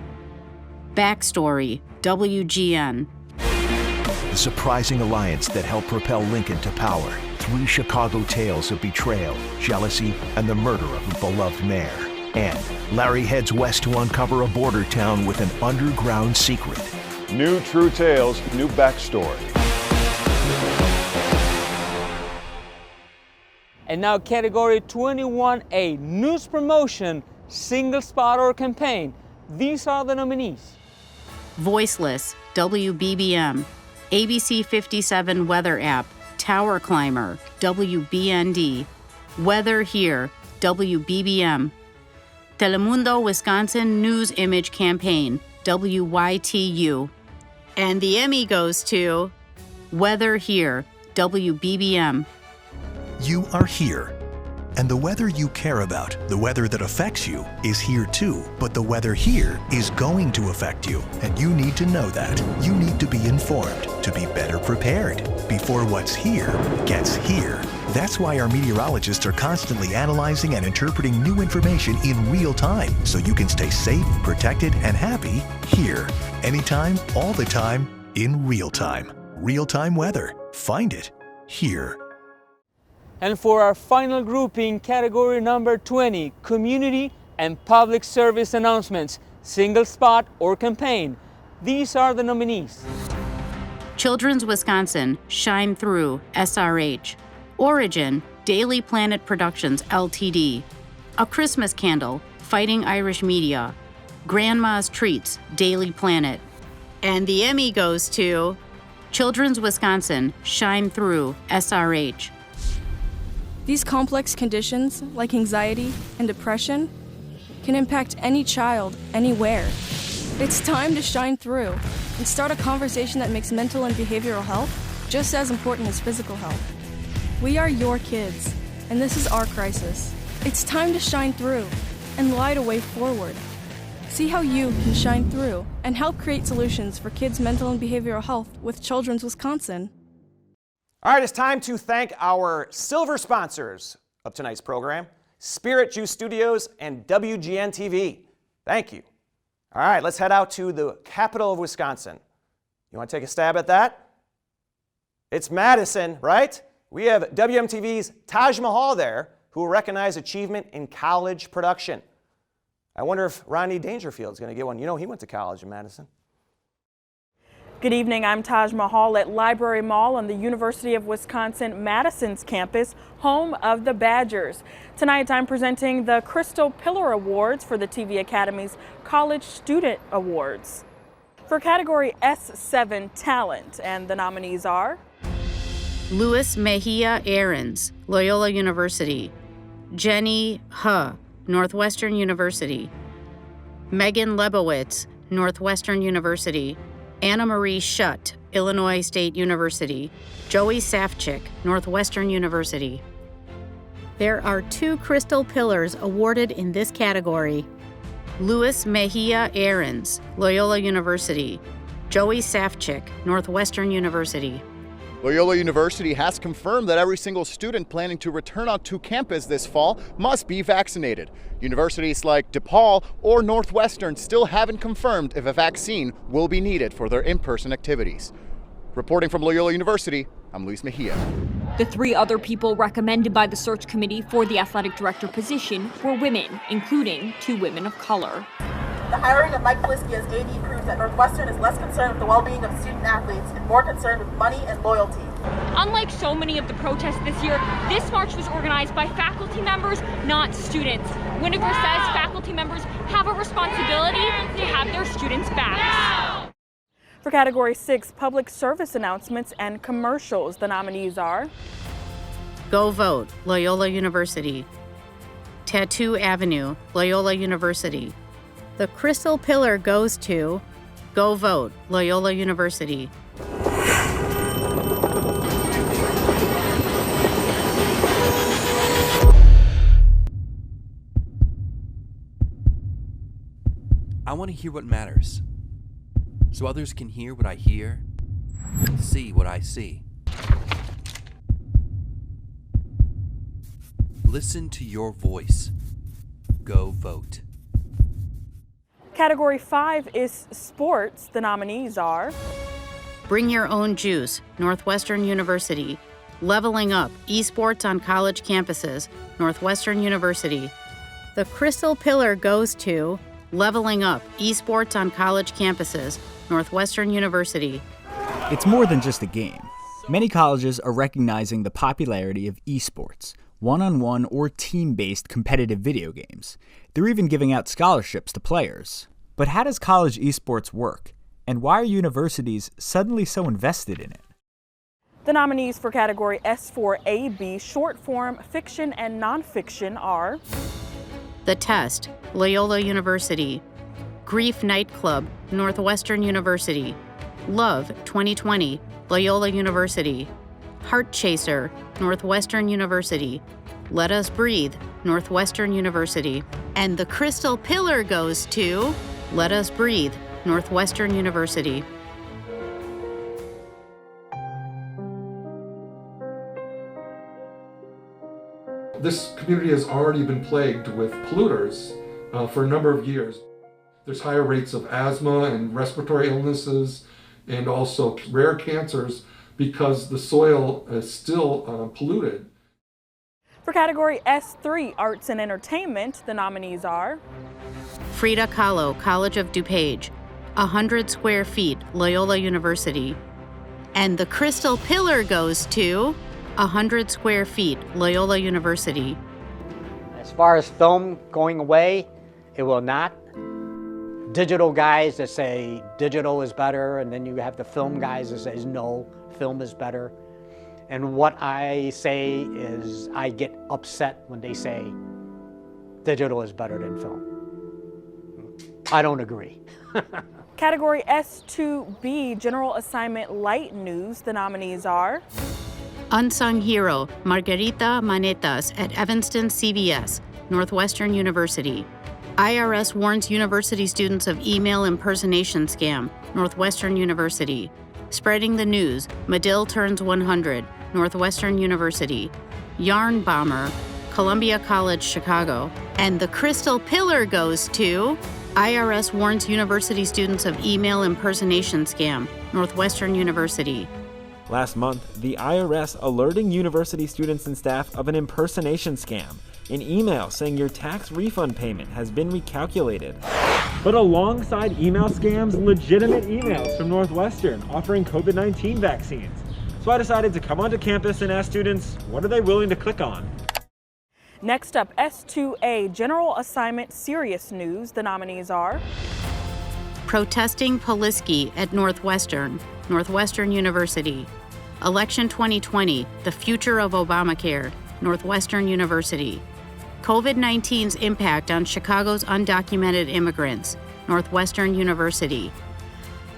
Backstory, WGN. The surprising alliance that helped propel Lincoln to power. 3 Chicago tales of betrayal, jealousy, and the murder of a beloved mayor. And Larry heads west to uncover a border town with an underground secret. New true tales, new backstory. And now category 21A, news promotion, single spot or campaign. These are the nominees. Voiceless, WBBM. ABC 57 Weather App, Tower Climber, WBND. Weather Here, WBBM. Telemundo Wisconsin News Image Campaign, WYTU. And the Emmy goes to Weather Here, WBBM. You are here. And the weather you care about, the weather that affects you, is here too. But the weather here is going to affect you. And you need to know that. You need to be informed to be better prepared before what's here gets here. That's why our meteorologists are constantly analyzing and interpreting new information in real time so you can stay safe, protected, and happy here. Anytime, all the time, in real time. Real-time weather. Find it here. And for our final grouping, category number 20, community and public service announcements, single spot or campaign. These are the nominees. Children's Wisconsin, Shine Through, SRH. Origin, Daily Planet Productions, Ltd. A Christmas Candle, Fighting Irish Media. Grandma's Treats, Daily Planet. And the Emmy goes to Children's Wisconsin, Shine Through, SRH. These complex conditions, like anxiety and depression, can impact any child, anywhere. It's time to shine through and start a conversation that makes mental and behavioral health just as important as physical health. We are your kids, and this is our crisis. It's time to shine through and light a way forward. See how you can shine through and help create solutions for kids' mental and behavioral health with Children's Wisconsin. All right, it's time to thank our silver sponsors of tonight's program, Spirit Juice Studios and WGN TV. Thank you. All right, let's head out to the capital of Wisconsin. You want to take a stab at that? It's Madison, right? We have WMTV's Taj Mahal there, who will recognize achievement in college production. I wonder if Ronnie Dangerfield's going to get one. You know, he went to college in Madison. Good evening, I'm Taj Mahal at Library Mall on the University of Wisconsin-Madison's campus, home of the Badgers. Tonight I'm presenting the Crystal Pillar Awards for the TV Academy's College Student Awards. For category S7 Talent, and the nominees are Luis Mejia Aarons, Loyola University. Jenny Huh, Northwestern University. Megan Lebowitz, Northwestern University. Anna Marie Schutt, Illinois State University. Joey Safchik, Northwestern University. There are 2 Crystal Pillars awarded in this category. Luis Mejia Aarons, Loyola University. Joey Safchik, Northwestern University. Loyola University has confirmed that every single student planning to return onto campus this fall must be vaccinated. Universities like DePaul or Northwestern still haven't confirmed if a vaccine will be needed for their in-person activities. Reporting from Loyola University, I'm Luis Mejia. The 3 other people recommended by the search committee for the athletic director position were women, including 2 women of color. The hiring of Mike Polisky as AD proves that Northwestern is less concerned with the well-being of student athletes and more concerned with money and loyalty. Unlike so many of the protests this year, this march was organized by faculty members, not students. Winokur says faculty members have a responsibility to have their students' backs. For category 6 Public Service Announcements and Commercials, the nominees are Go Vote, Loyola University. Tattoo Avenue, Loyola University. The Crystal Pillar goes to Go Vote, Loyola University. I want to hear what matters, so others can hear what I hear, see what I see. Listen to your voice. Go vote. Category 5 is Sports. The nominees are Bring Your Own Juice, Northwestern University. Leveling Up, Esports on College Campuses, Northwestern University. The Crystal Pillar goes to Leveling Up, Esports on College Campuses, Northwestern University. It's more than just a game. Many colleges are recognizing the popularity of esports, one-on-one or team-based competitive video games. They're even giving out scholarships to players. But how does college esports work? And why are universities suddenly so invested in it? The nominees for category S4AB, short form fiction and nonfiction are The Test, Loyola University. Grief Nightclub, Northwestern University. Love 2020, Loyola University. Heart Chaser, Northwestern University. Let Us Breathe, Northwestern University. And the Crystal Pillar goes to Let Us Breathe, Northwestern University. This community has already been plagued with polluters for a number of years. There's higher rates of asthma and respiratory illnesses and also rare cancers because the soil is still polluted. For category S3, Arts and Entertainment, the nominees are Frida Kahlo, College of DuPage. 100 Square Feet, Loyola University. And the Crystal Pillar goes to 100 Square Feet, Loyola University. As far as film going away, it will not. Digital guys that say digital is better, and then you have the film guys that say no, film is better. And what I say is I get upset when they say digital is better than film. I don't agree. Category S2B, General Assignment Light News, the nominees are Unsung Hero, Margarita Manetas at Evanston CBS, Northwestern University. IRS warns university students of email impersonation scam, Northwestern University. Spreading the news, Medill turns 100, Northwestern University. Yarn Bomber, Columbia College Chicago. And the Crystal Pillar goes to IRS warns university students of email impersonation scam, Northwestern University. Last month, the IRS alerting university students and staff of an impersonation scam, an email saying your tax refund payment has been recalculated. But alongside email scams, legitimate emails from Northwestern offering COVID-19 vaccines. So I decided to come onto campus and ask students, what are they willing to click on? Next up, S2A General Assignment Serious News. The nominees are Protesting Polisky at Northwestern, Northwestern University. Election 2020, The Future of Obamacare, Northwestern University. COVID-19's impact on Chicago's undocumented immigrants, Northwestern University.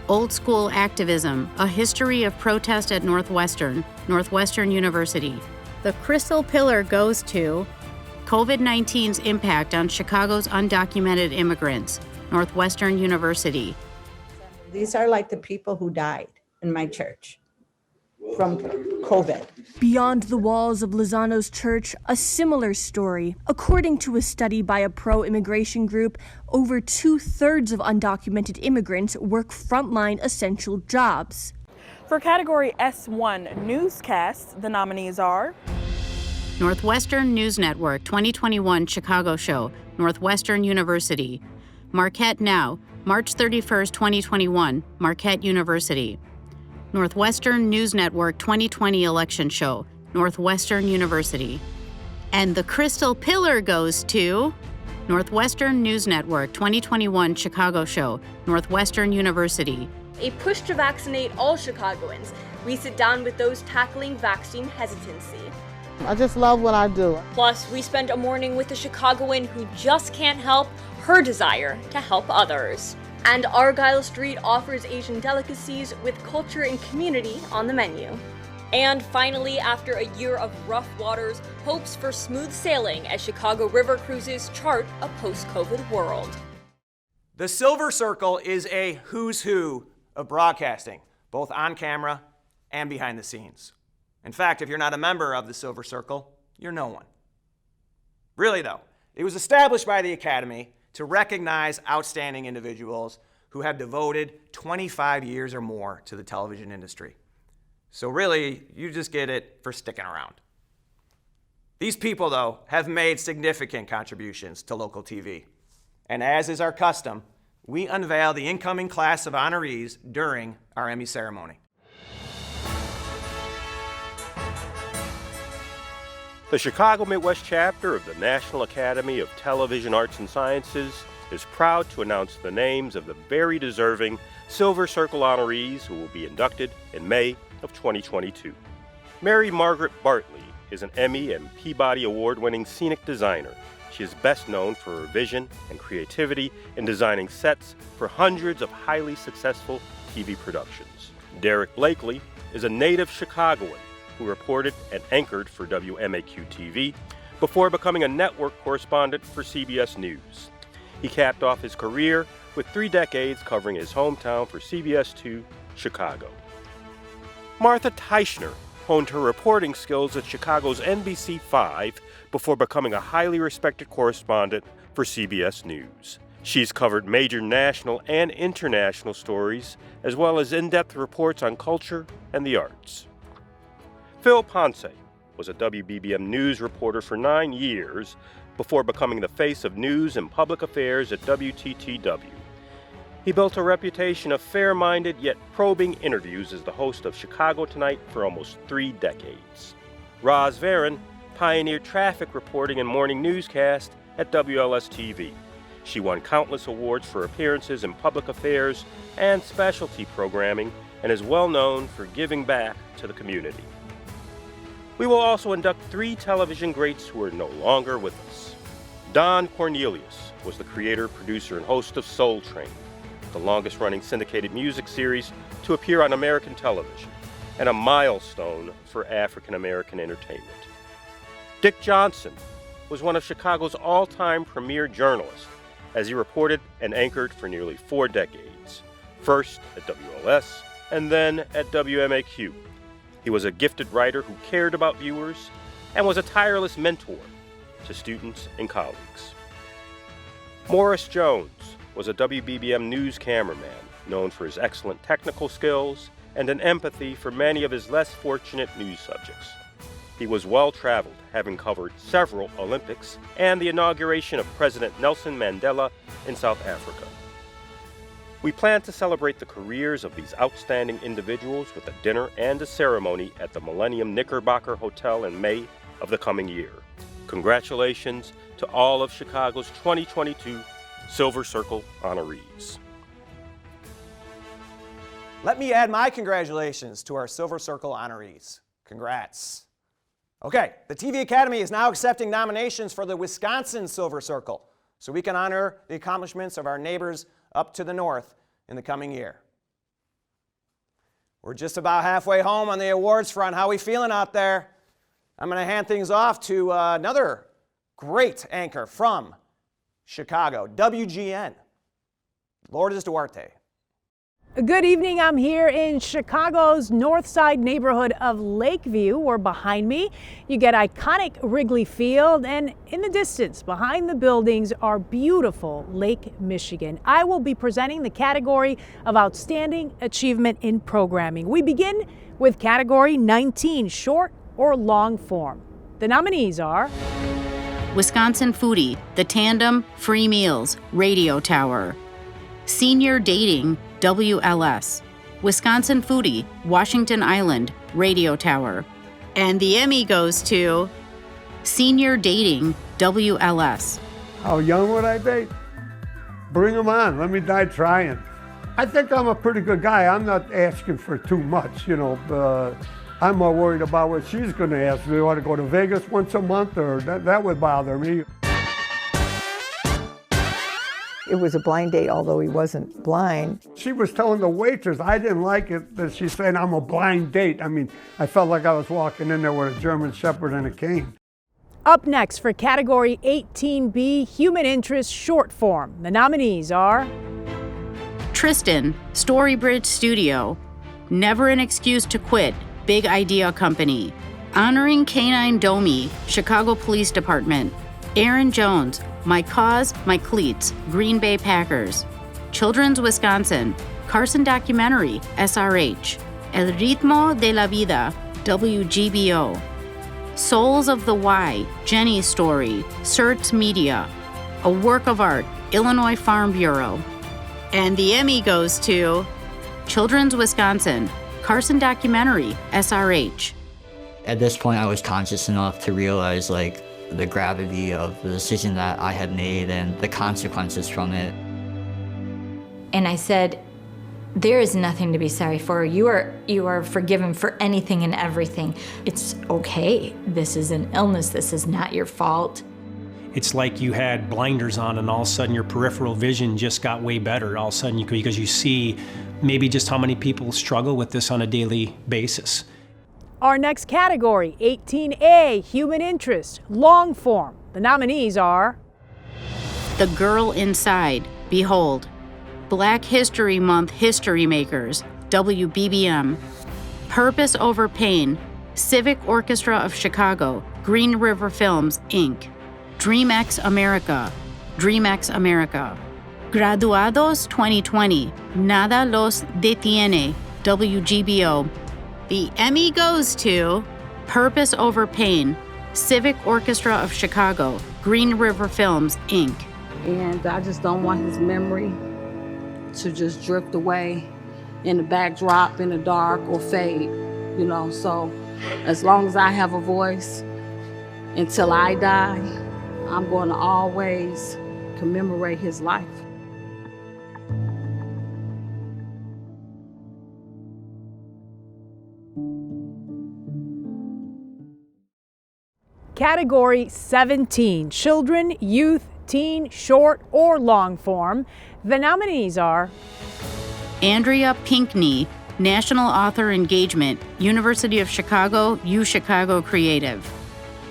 Old School Activism, A History of Protest at Northwestern, Northwestern University. The Crystal Pillar goes to COVID-19's impact on Chicago's undocumented immigrants, Northwestern University. These are like the people who died in my church from COVID. Beyond the walls of Lozano's church, a similar story. According to a study by a pro-immigration group, over 2/3 of undocumented immigrants work frontline essential jobs. For category S1 newscasts, the nominees are Northwestern News Network 2021 Chicago Show, Northwestern University. Marquette Now, March 31st, 2021, Marquette University. Northwestern News Network 2020 Election Show, Northwestern University. And the Crystal Pillar goes to Northwestern News Network 2021 Chicago Show, Northwestern University. A push to vaccinate all Chicagoans. We sit down with those tackling vaccine hesitancy. I just love what I do. Plus, we spend a morning with a Chicagoan who just can't help her desire to help others. And Argyle Street offers Asian delicacies with culture and community on the menu. And finally, after a year of rough waters, hopes for smooth sailing as Chicago River Cruises chart a post-COVID world. The Silver Circle is a who's who of broadcasting, both on camera and behind the scenes. In fact, if you're not a member of the Silver Circle, you're no one. Really though, it was established by the Academy to recognize outstanding individuals who have devoted 25 years or more to the television industry. So really, you just get it for sticking around. These people, though, have made significant contributions to local TV. And as is our custom, we unveil the incoming class of honorees during our Emmy ceremony. The Chicago Midwest chapter of the National Academy of Television Arts and Sciences is proud to announce the names of the very deserving Silver Circle honorees who will be inducted in May of 2022. Mary Margaret Bartley is an Emmy and Peabody Award-winning scenic designer. She is best known for her vision and creativity in designing sets for hundreds of highly successful TV productions. Derek Blakely is a native Chicagoan who reported and anchored for WMAQ-TV before becoming a network correspondent for CBS News. He capped off his career with 3 decades covering his hometown for CBS 2, Chicago. Martha Teichner honed her reporting skills at Chicago's NBC 5 before becoming a highly respected correspondent for CBS News. She's covered major national and international stories, as well as in-depth reports on culture and the arts. Phil Ponce was a WBBM News reporter for 9 years before becoming the face of news and public affairs at WTTW. He built a reputation of fair-minded yet probing interviews as the host of Chicago Tonight for almost 3 decades. Roz Varon pioneered traffic reporting and morning newscast at WLS-TV. She won countless awards for appearances in public affairs and specialty programming and is well known for giving back to the community. We will also induct 3 television greats who are no longer with us. Don Cornelius was the creator, producer, and host of Soul Train, the longest-running syndicated music series to appear on American television, and a milestone for African-American entertainment. Dick Johnson was one of Chicago's all-time premier journalists, as he reported and anchored for nearly 4 decades, first at WLS and then at WMAQ. He was a gifted writer who cared about viewers and was a tireless mentor to students and colleagues. Morris Jones was a WBBM News cameraman known for his excellent technical skills and an empathy for many of his less fortunate news subjects. He was well-traveled, having covered several Olympics and the inauguration of President Nelson Mandela in South Africa. We plan to celebrate the careers of these outstanding individuals with a dinner and a ceremony at the Millennium Knickerbocker Hotel in May of the coming year. Congratulations to all of Chicago's 2022 Silver Circle honorees. Let me add my congratulations to our Silver Circle honorees. Congrats. Okay, the TV Academy is now accepting nominations for the Wisconsin Silver Circle, so we can honor the accomplishments of our neighbors up to the north in the coming year. We're just about halfway home on the awards front. How are we feeling out there? I'm going to hand things off to another great anchor from Chicago, WGN, Lourdes Duarte. Good evening. I'm here in Chicago's North Side neighborhood of Lakeview, where behind me you get iconic Wrigley Field, and in the distance behind the buildings are beautiful Lake Michigan. I will be presenting the category of Outstanding Achievement in Programming. We begin with category 19, short or long form. The nominees are Wisconsin Foodie, The Tandem, Free Meals, Radio Tower. Senior Dating, WLS. Wisconsin Foodie, Washington Island, Radio Tower. And the Emmy goes to Senior Dating, WLS. How young would I be? Bring them on. Let me die trying. I think I'm a pretty good guy. I'm not asking for too much, you know. I'm more worried about what she's going to ask. Do you want to go to Vegas once a month? Or that would bother me. It was a blind date, although he wasn't blind. She was telling the waitress, I didn't like it that she's saying I'm a blind date. I mean, I felt like I was walking in there with a German Shepherd and a cane. Up next for category 18B, Human Interest Short Form. The nominees are Tristan, Storybridge Studio. Never an Excuse to Quit, Big Idea Company. Honoring Canine Domi, Chicago Police Department. Aaron Jones, My Cause, My Cleats, Green Bay Packers. Children's Wisconsin, Carson Documentary, SRH. El Ritmo de la Vida, WGBO. Souls of the Y, Jenny's Story, Certs Media. A Work of Art, Illinois Farm Bureau. And the Emmy goes to Children's Wisconsin, Carson Documentary, SRH. At this point, I was conscious enough to realize, the gravity of the decision that I had made and the consequences from it. And I said, there is nothing to be sorry for. You are forgiven for anything and everything. It's okay. This is an illness. This is not your fault. It's like you had blinders on and all of a sudden your peripheral vision just got way better all of a sudden because you see maybe just how many people struggle with this on a daily basis. Our next category, 18A, Human Interest, Long Form. The nominees are The Girl Inside, Behold. Black History Month History Makers, WBBM. Purpose Over Pain, Civic Orchestra of Chicago, Green River Films, Inc. DreamX America, DreamX America. Graduados 2020, Nada los detiene, WGBO. The Emmy goes to Purpose Over Pain, Civic Orchestra of Chicago, Green River Films, Inc. And I just don't want his memory to just drift away in the backdrop, in the dark, or fade, So as long as I have a voice, until I die, I'm going to always commemorate his life. Category 17, Children, Youth, Teen, Short, or Long Form. The nominees are Andrea Pinkney, National Author Engagement, University of Chicago, UChicago Creative.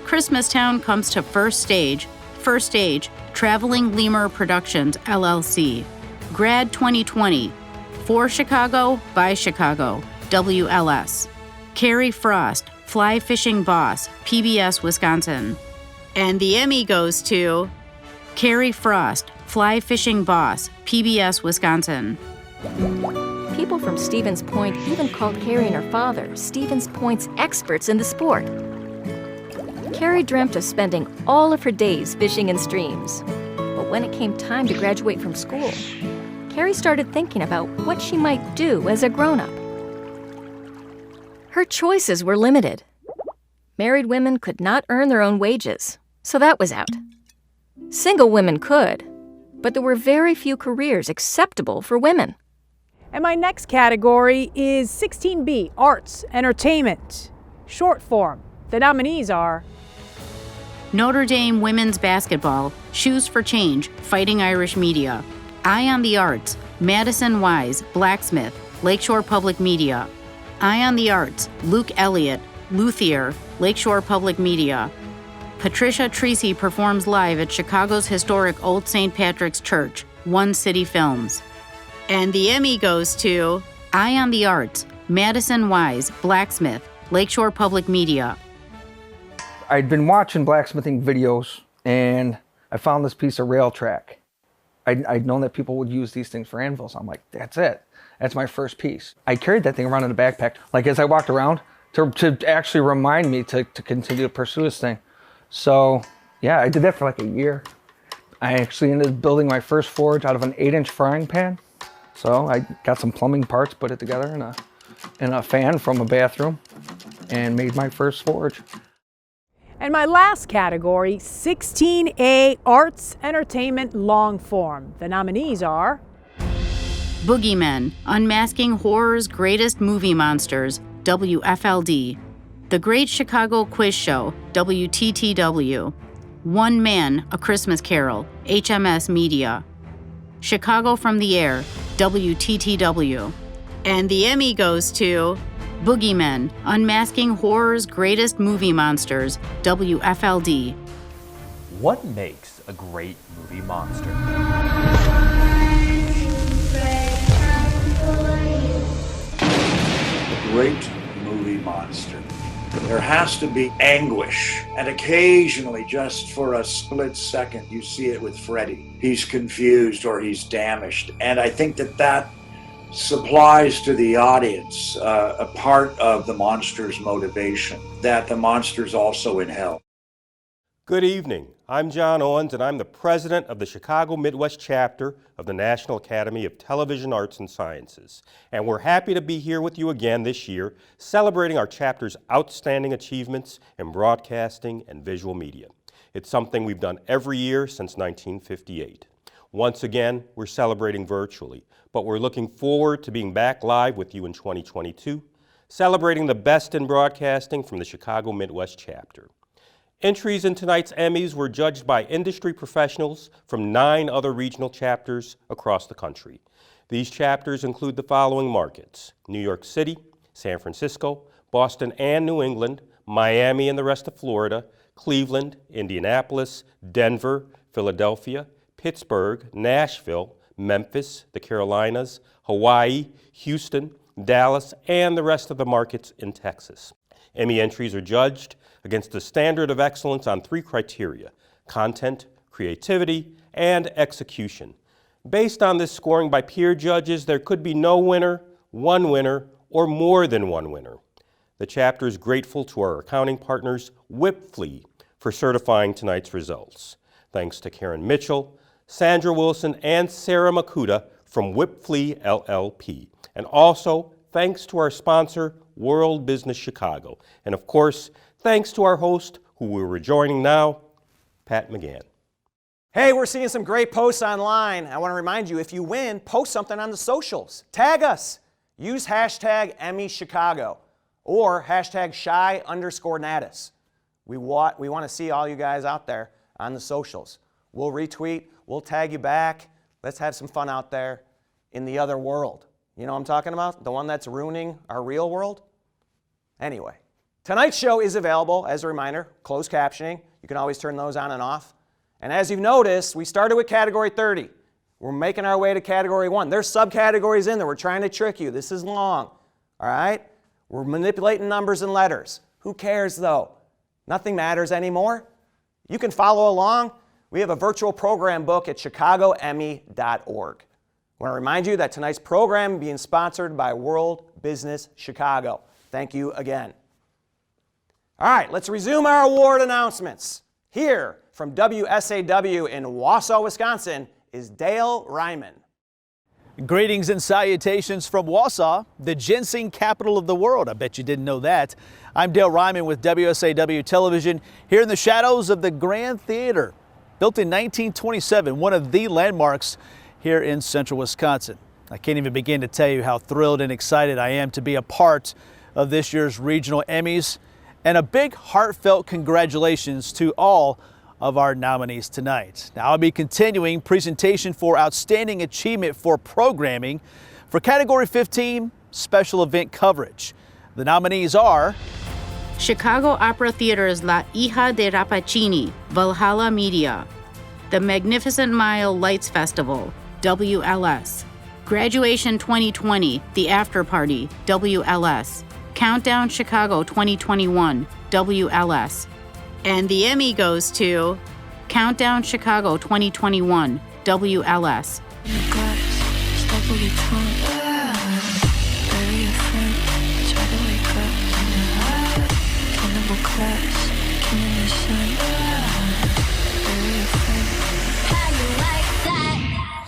Christmastown comes to First Stage, Traveling Lemur Productions, LLC. Grad 2020, For Chicago, by Chicago, WLS. Carrie Frost, Fly Fishing Boss, PBS Wisconsin. And the Emmy goes to Carrie Frost, Fly fishing boss, PBS Wisconsin. People from Stevens Point even called Carrie and her father Stevens Point's experts in the sport. Carrie dreamt of spending all of her days fishing in streams. But when it came time to graduate from school, Carrie started thinking about what she might do as a grown-up. Her choices were limited. Married women could not earn their own wages, so that was out. Single women could, but there were very few careers acceptable for women. And my next category is 16B, Arts, Entertainment. Short form. The nominees are Notre Dame women's basketball, Shoes for Change, Fighting Irish Media. Eye on the Arts, Madison Wise, Blacksmith, Lakeshore Public Media. Eye on the Arts, Luke Elliott, Luthier, Lakeshore Public Media. Patricia Treacy performs live at Chicago's historic Old St. Patrick's Church, One City Films. And the Emmy goes to Eye on the Arts, Madison Wise, Blacksmith, Lakeshore Public Media. I'd been watching blacksmithing videos and I found this piece of rail track. I'd known that people would use these things for anvils. I'm like, that's it. That's my first piece. I carried that thing around in a backpack, like as I walked around, to actually remind me to continue to pursue this thing. So yeah, I did that for like a year. I actually ended up building my first forge out of an 8-inch frying pan. So I got some plumbing parts, put it together in a fan from a bathroom, and made my first forge. And my last category, 16A, Arts, Entertainment, Long Form. The nominees are Boogeymen, Unmasking Horror's Greatest Movie Monsters, WFLD. The Great Chicago Quiz Show, WTTW. One Man, A Christmas Carol, HMS Media. Chicago from the Air, WTTW. And the Emmy goes to Boogeymen, Unmasking Horror's Greatest Movie Monsters, WFLD. What makes a great movie monster? A great movie monster. There has to be anguish, and occasionally, just for a split second, you see it with Freddy. He's confused or he's damaged, and I think that supplies to the audience a part of the monster's motivation, that the monster's also in hell. Good evening. I'm John Owens, and I'm the president of the Chicago Midwest chapter of the National Academy of Television Arts and Sciences. And we're happy to be here with you again this year, celebrating our chapter's outstanding achievements in broadcasting and visual media. It's something we've done every year since 1958. Once again, we're celebrating virtually, but we're looking forward to being back live with you in 2022, celebrating the best in broadcasting from the Chicago Midwest chapter. Entries in tonight's Emmys were judged by industry professionals from 9 other regional chapters across the country. These chapters include the following markets: New York City, San Francisco, Boston and New England, Miami and the rest of Florida, Cleveland, Indianapolis, Denver, Philadelphia, Pittsburgh, Nashville, Memphis, the Carolinas, Hawaii, Houston, Dallas, and the rest of the markets in Texas. Emmy entries are judged against the standard of excellence on 3 criteria: content, creativity, and execution. Based on this scoring by peer judges, there could be no winner, one winner, or more than one winner. The chapter is grateful to our accounting partners, Whipflea, for certifying tonight's results. Thanks to Karen Mitchell, Sandra Wilson, and Sarah Makuta from Whipflea LLP. And also, thanks to our sponsor, World Business Chicago. And of course, thanks to our host, who we're rejoining now, Pat McGann. Hey, we're seeing some great posts online. I want to remind you, if you win, post something on the socials. Tag us. Use hashtag EmmyChicago or hashtag #Shy_Natus. We want to see all you guys out there on the socials. We'll retweet, we'll tag you back. Let's have some fun out there in the other world. You know what I'm talking about? The one that's ruining our real world? Anyway, tonight's show is available, as a reminder, closed captioning. You can always turn those on and off. And as you've noticed, we started with category 30. We're making our way to category 1. There's subcategories in there. We're trying to trick you. This is long, all right? We're manipulating numbers and letters. Who cares, though? Nothing matters anymore. You can follow along. we have a virtual program book at chicagoemmy.org. I want to remind you that tonight's program is being sponsored by World Business Chicago. Thank you again. All right, let's resume our award announcements. Here from WSAW in Wausau, Wisconsin, is Dale Ryman. Greetings and salutations from Wausau, the ginseng capital of the world. I bet you didn't know that. I'm Dale Ryman with WSAW Television here in the shadows of the Grand Theater. Built in 1927, one of the landmarks here in central Wisconsin. I can't even begin to tell you how thrilled and excited I am to be a part of this year's regional Emmys. And a big heartfelt congratulations to all of our nominees tonight. Now I'll be continuing presentation for Outstanding Achievement for Programming for Category 15, Special Event Coverage. The nominees are Chicago Opera Theater's La Hija de Rappaccini, Valhalla Media. The Magnificent Mile Lights Festival, WLS. Graduation 2020, The After Party, WLS. Countdown Chicago 2021, WLS. And the Emmy goes to Countdown Chicago 2021, WLS.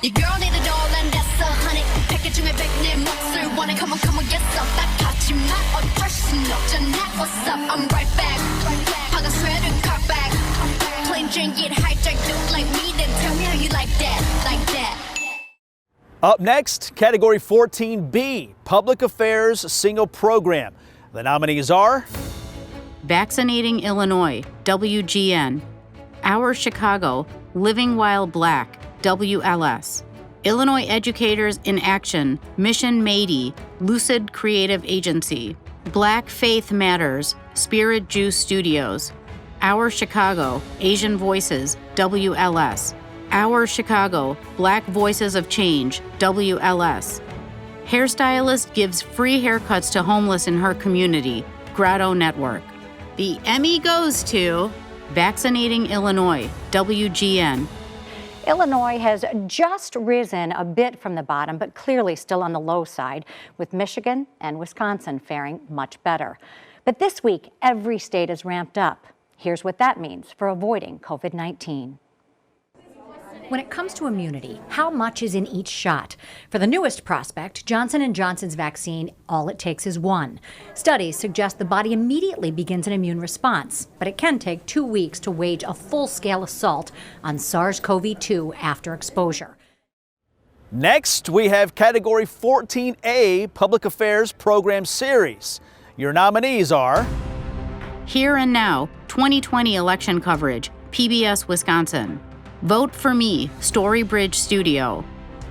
Your girl need a doll and that's a honey. Package 중에 백내 몫을 원해. Come on, get some. 딱 같지만 어쩔 순 없잖아. What's up? I'm right back. 방금 sweater car back. Plain Jane get hijacked. Don't like me, then tell me how you like that, like that. Up next, Category 14B, Public Affairs Single Program. The nominees are Vaccinating Illinois, WGN. Our Chicago, Living While Black, WLS. Illinois Educators in Action, Mission Mady, Lucid Creative Agency. Black Faith Matters, Spirit Juice Studios. Our Chicago, Asian Voices, WLS. Our Chicago, Black Voices of Change, WLS. Hairstylist gives free haircuts to homeless in her community, Grotto Network. The Emmy goes to Vaccinating Illinois, WGN. Illinois has just risen a bit from the bottom, but clearly still on the low side, with Michigan and Wisconsin faring much better. But this week, every state is ramped up. Here's what that means for avoiding COVID-19. When it comes to immunity, how much is in each shot? For the newest prospect, Johnson & Johnson's vaccine, all it takes is one. Studies suggest the body immediately begins an immune response, but it can take 2 weeks to wage a full-scale assault on SARS-CoV-2 after exposure. Next, we have Category 14A, Public Affairs Program Series. Your nominees are Here and Now, 2020 election coverage, PBS Wisconsin. Vote for Me, Storybridge Studio.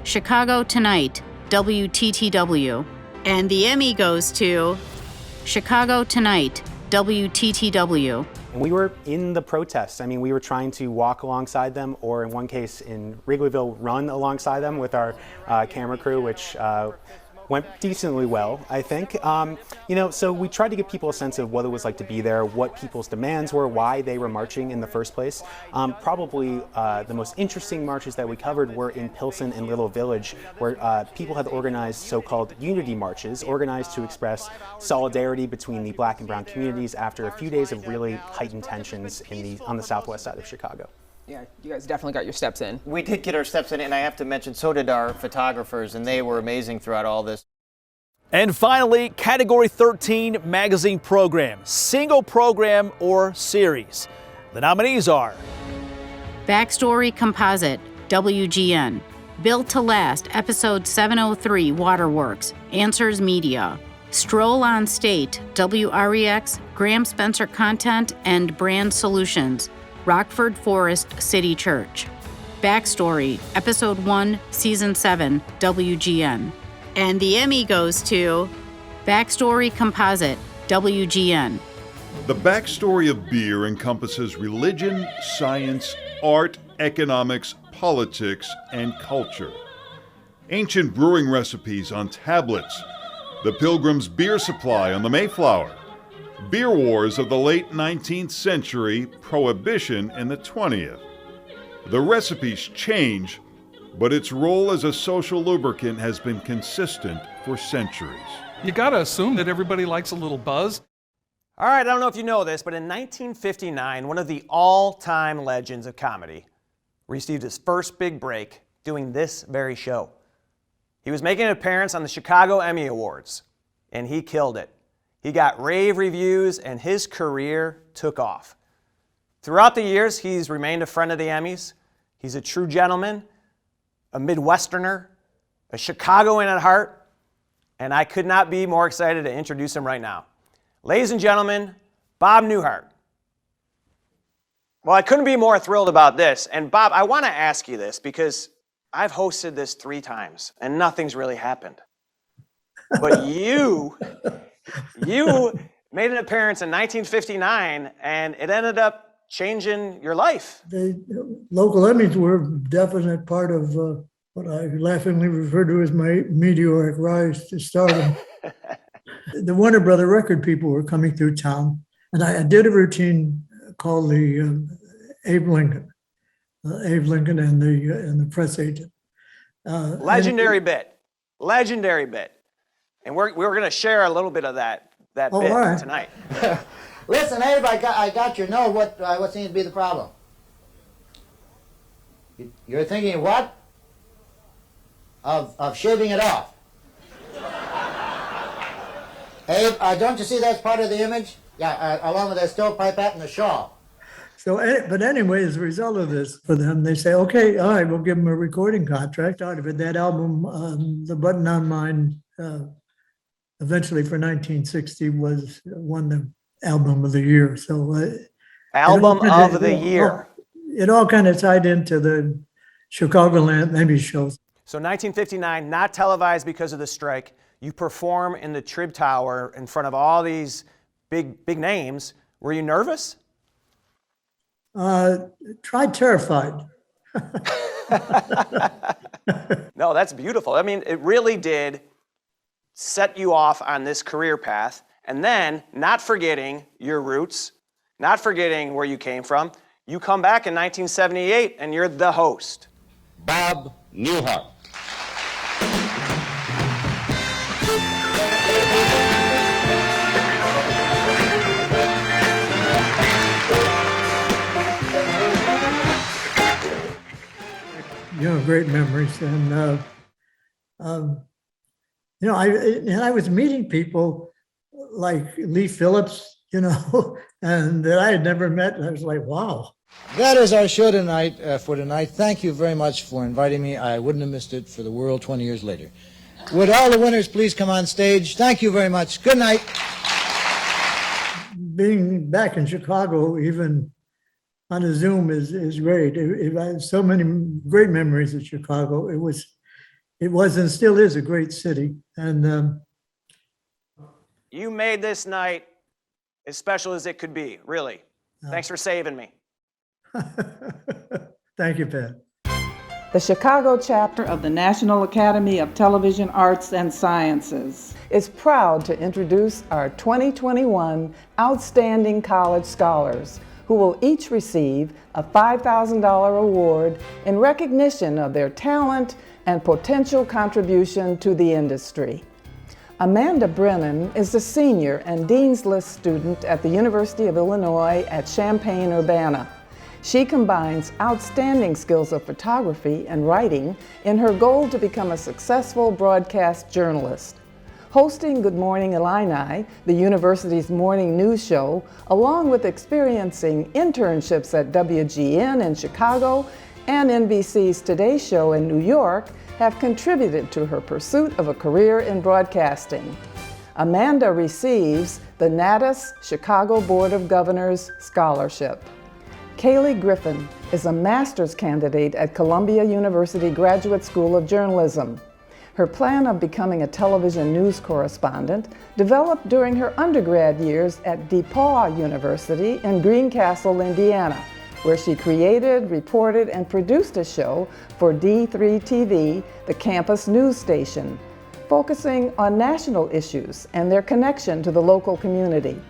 Chicago Tonight, WTTW. And the Emmy goes to Chicago Tonight, WTTW. We were in the protests. I mean, we were trying to walk alongside them, or in one case in Wrigleyville, run alongside them with our camera crew, which went decently well, I think. So we tried to give people a sense of what it was like to be there, what people's demands were, why they were marching in the first place. Probably the most interesting marches that we covered were in Pilsen and Little Village, where people had organized so-called unity marches, organized to express solidarity between the black and brown communities after a few days of really heightened tensions on the southwest side of Chicago. Yeah, you guys definitely got your steps in. We did get our steps in, and I have to mention, so did our photographers, and they were amazing throughout all this. And finally, Category 13 Magazine Program, Single Program or Series. The nominees are Backstory Composite, WGN. Built to Last, Episode 703, Waterworks, Answers Media. Stroll on State, WREX, Graham Spencer Content and Brand Solutions. Rockford Forest City Church. Backstory, Episode 1, Season 7, WGN. And the Emmy goes to Backstory Composite, WGN. The backstory of beer encompasses religion, science, art, economics, politics, and culture. Ancient brewing recipes on tablets, the Pilgrim's beer supply on the Mayflower, beer wars of the late 19th century, Prohibition in the 20th. The recipes change, but its role as a social lubricant has been consistent for centuries. You gotta assume that everybody likes a little buzz. All right, I don't know if you know this, but in 1959, one of the all-time legends of comedy received his first big break doing this very show. He was making an appearance on the Chicago Emmy Awards, and he killed it. He got rave reviews, and his career took off. Throughout the years, he's remained a friend of the Emmys. He's a true gentleman, a Midwesterner, a Chicagoan at heart, and I could not be more excited to introduce him right now. Ladies and gentlemen, Bob Newhart. Well, I couldn't be more thrilled about this. And Bob, I want to ask you this because I've hosted this 3 times and nothing's really happened. But you made an appearance in 1959 and it ended up changing your life. The local Emmys were a definite part of what I laughingly refer to as my meteoric rise to stardom. The Warner Brother record people were coming through town, and I did a routine called the Abe Lincoln and the press agent. Legendary bit, and we're going to share a little bit of that bit right. tonight. Listen, Abe, I got your note. What seems to be the problem? You're thinking what? Of shaving it off. Abe, don't you see that's part of the image? Yeah, along with that stovepipe hat and the shawl. So, but anyway, as a result of this, for them, they say, okay, all right, we'll give them a recording contract out of it. That album, The Button on Mine, eventually for 1960 won the album of the year. So, album of the year. It all kind of tied into the Chicagoland Emmy shows. So 1959, not televised because of the strike. You perform in the Trib Tower in front of all these big names. Were you nervous? Tried terrified. No, that's beautiful. I mean, it really did set you off on this career path. And then, not forgetting your roots, not forgetting where you came from, you come back in 1978 and you're the host. Bob Newhart. Great memories, and I was meeting people like Lee Phillips, and that I had never met. And I was like, wow. That is our show tonight. For tonight, thank you very much for inviting me. I wouldn't have missed it for the world 20 years later. Would all the winners please come on stage? Thank you very much. Good night. Being back in Chicago, even on a Zoom, is great. I have so many great memories of Chicago. It was and still is a great city. And you made this night as special as it could be, really. Thanks for saving me. Thank you, Pat. The Chicago chapter of the National Academy of Television Arts and Sciences is proud to introduce our 2021 Outstanding College Scholars, who will each receive a $5,000 award in recognition of their talent and potential contribution to the industry. Amanda Brennan is a senior and Dean's List student at the University of Illinois at Champaign-Urbana. She combines outstanding skills of photography and writing in her goal to become a successful broadcast journalist. Hosting Good Morning Illini, the university's morning news show, along with experiencing internships at WGN in Chicago and NBC's Today Show in New York, have contributed to her pursuit of a career in broadcasting. Amanda receives the Natus Chicago Board of Governors Scholarship. Kaylee Griffin is a master's candidate at Columbia University Graduate School of Journalism. Her plan of becoming a television news correspondent developed during her undergrad years at DePauw University in Greencastle, Indiana, where she created, reported, and produced a show for D3TV, the campus news station, focusing on national issues and their connection to the local community.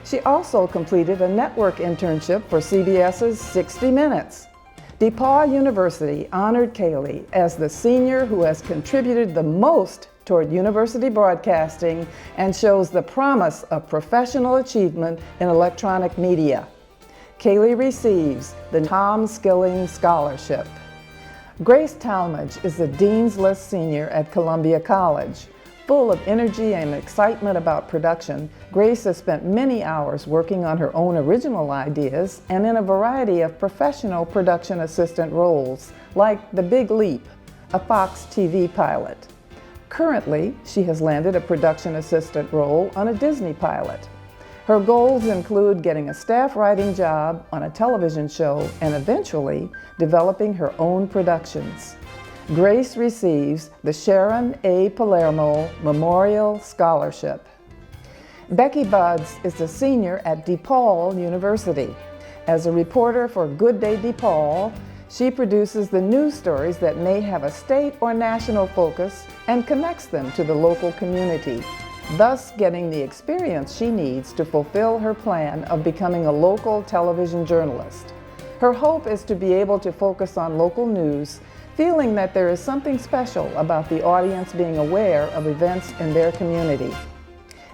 She also completed a network internship for CBS's 60 Minutes. DePaul University honored Kaylee as the senior who has contributed the most toward university broadcasting and shows the promise of professional achievement in electronic media. Kaylee receives the Tom Skilling Scholarship. Grace Talmadge is the Dean's List Senior at Columbia College. Full of energy and excitement about production, Grace has spent many hours working on her own original ideas and in a variety of professional production assistant roles, like The Big Leap, a Fox TV pilot. Currently, she has landed a production assistant role on a Disney pilot. Her goals include getting a staff writing job on a television show and eventually developing her own productions. Grace receives the Sharon A. Palermo Memorial Scholarship. Becky Buds is a senior at DePaul University. As a reporter for Good Day DePaul, she produces the news stories that may have a state or national focus and connects them to the local community, thus getting the experience she needs to fulfill her plan of becoming a local television journalist. Her hope is to be able to focus on local news, feeling that there is something special about the audience being aware of events in their community.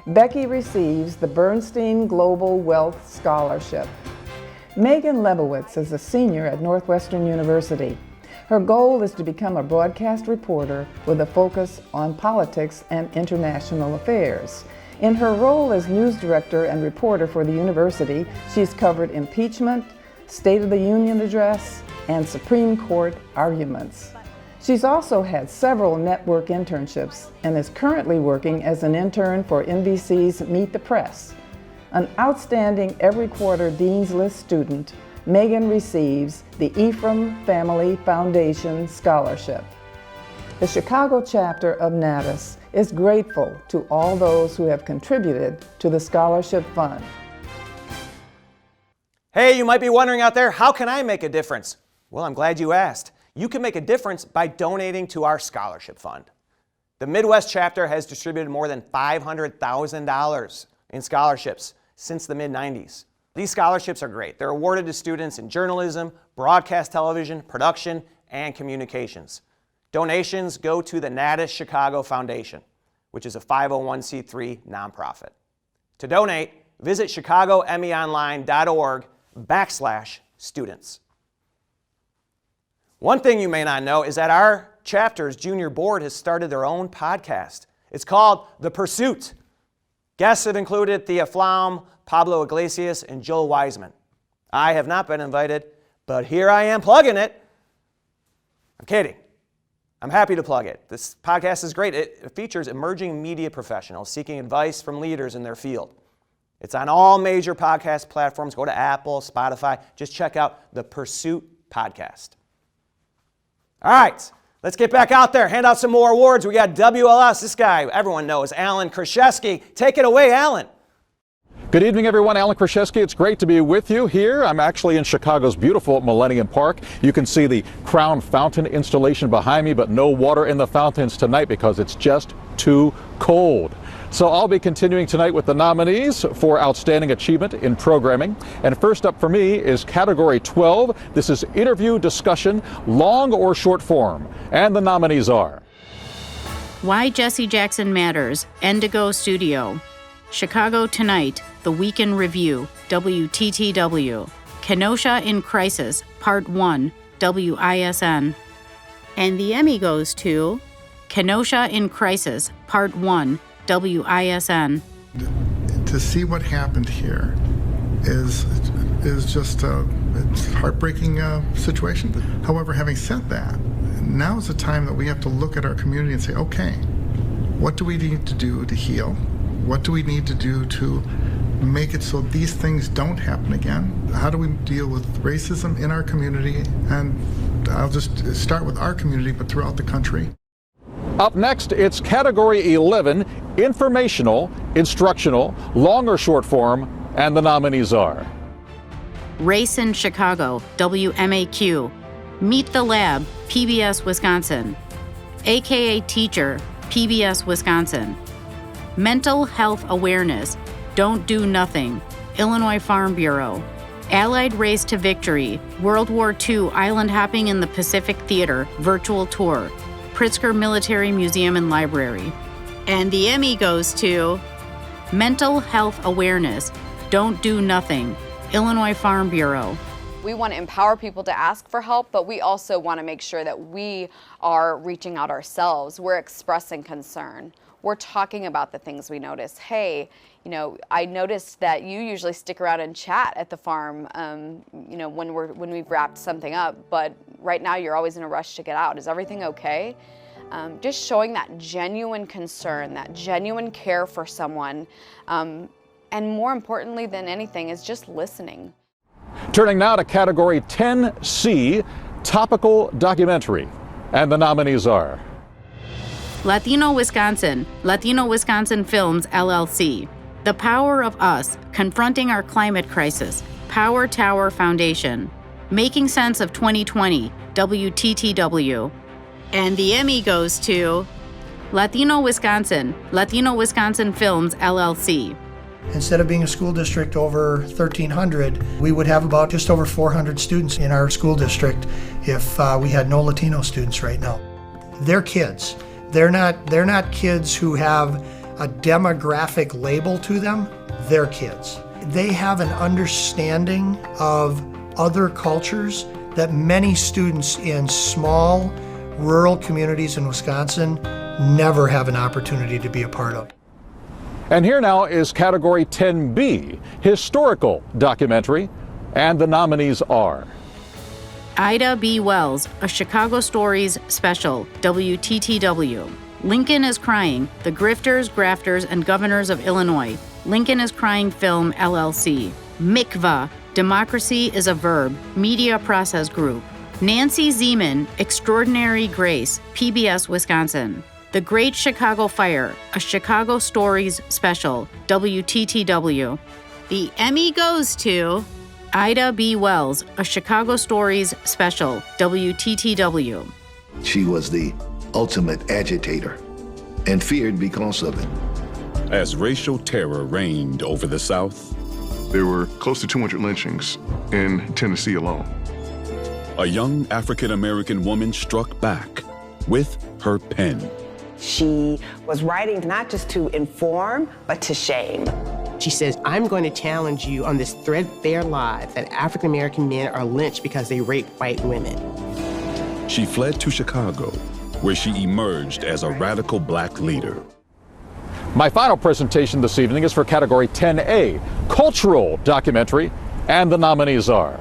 Becky receives the Bernstein Global Wealth Scholarship. Megan Lebowitz is a senior at Northwestern University. Her goal is to become a broadcast reporter with a focus on politics and international affairs. In her role as news director and reporter for the university, she's covered impeachment, State of the Union address, and Supreme Court arguments. She's also had several network internships and is currently working as an intern for NBC's Meet the Press. An outstanding every quarter Dean's List student, Megan receives the Ephraim Family Foundation Scholarship. The Chicago chapter of Natus is grateful to all those who have contributed to the scholarship fund. Hey, you might be wondering out there, how can I make a difference? Well, I'm glad you asked. You can make a difference by donating to our scholarship fund. The Midwest chapter has distributed more than $500,000 in scholarships since the mid-90s. These scholarships are great. They're awarded to students in journalism, broadcast television, production, and communications. Donations go to the Natus Chicago Foundation, which is a 501c3 nonprofit. To donate, visit chicagoemmyonline.org/students. One thing you may not know is that our chapter's junior board has started their own podcast. It's called The Pursuit. Guests have included Thea Flaum, Pablo Iglesias, and Joel Wiseman. I have not been invited, but here I am plugging it. I'm kidding. I'm happy to plug it. This podcast is great. It features emerging media professionals seeking advice from leaders in their field. It's on all major podcast platforms. Go to Apple, Spotify. Just check out the Pursuit podcast. All right, let's get back out there. Hand out some more awards. We got WLS. This guy everyone knows, Alan Kraszewski. Take it away, Alan. Good evening, everyone. Alan Kraszewski. It's great to be with you here. I'm actually in Chicago's beautiful Millennium Park. You can see the Crown Fountain installation behind me, but no water in the fountains tonight because it's just too cold. So I'll be continuing tonight with the nominees for Outstanding Achievement in Programming. And first up for me is Category 12. This is Interview Discussion, Long or Short Form. And the nominees are Why Jesse Jackson Matters, Endigo Studio, Chicago Tonight, The Week in Review, WTTW, Kenosha in Crisis, Part 1, WISN. And the Emmy goes to Kenosha in Crisis, Part 1, WISN. To see what happened here is just it's a heartbreaking situation. However, having said that, now is the time that we have to look at our community and say, okay, what do we need to do to heal? What do we need to do to make it so these things don't happen again? How do we deal with racism in our community? And I'll just start with our community, but throughout the country. Up next, it's Category 11, Informational, Instructional, Long or Short Form, and the nominees are Race in Chicago, WMAQ, Meet the Lab, PBS Wisconsin, AKA Teacher, PBS Wisconsin, Mental Health Awareness, Don't Do Nothing, Illinois Farm Bureau, Allied Race to Victory, World War II Island Hopping in the Pacific Theater, Virtual Tour, Pritzker Military Museum and Library. And the Emmy goes to Mental Health Awareness, Don't Do Nothing, Illinois Farm Bureau. We want to empower people to ask for help, but we also want to make sure that we are reaching out ourselves. We're expressing concern. We're talking about the things we notice. Hey, you know, I noticed that you usually stick around and chat at the farm, you know, when we've wrapped something up, but right now you're always in a rush to get out. Is everything okay? Just showing that genuine concern, that genuine care for someone, and more importantly than anything is just listening. Turning now to Category 10C, Topical Documentary. And the nominees are Latino Wisconsin Films, LLC. The Power of Us, Confronting Our Climate Crisis, Power Tower Foundation. Making Sense of 2020, WTTW. And the Emmy goes to Latino Wisconsin Films, LLC. Instead of being a school district over 1,300, we would have about just over 400 students in our school district if we had no Latino students right now. They're kids. They're not kids who have a demographic label to them. They're kids. They have an understanding of other cultures that many students in small rural communities in Wisconsin never have an opportunity to be a part of. And here now is Category 10B, Historical Documentary, and the nominees are Ida B. Wells, A Chicago Stories Special, WTTW. Lincoln is Crying, The Grifters, Grafters, and Governors of Illinois, Lincoln is Crying Film, LLC. Mikvah, Democracy is a Verb, Media Process Group. Nancy Zeman, Extraordinary Grace, PBS, Wisconsin. The Great Chicago Fire, A Chicago Stories Special, WTTW. The Emmy goes to Ida B. Wells, A Chicago Stories Special, WTTW. She was the ultimate agitator and feared because of it. As racial terror reigned over the South, there were close to 200 lynchings in Tennessee alone. A young African-American woman struck back with her pen. She was writing not just to inform, but to shame. She says, I'm going to challenge you on this threadbare lie that African-American men are lynched because they rape white women. She fled to Chicago, where she emerged as a radical black leader. My final presentation this evening is for Category 10A, Cultural Documentary, and the nominees are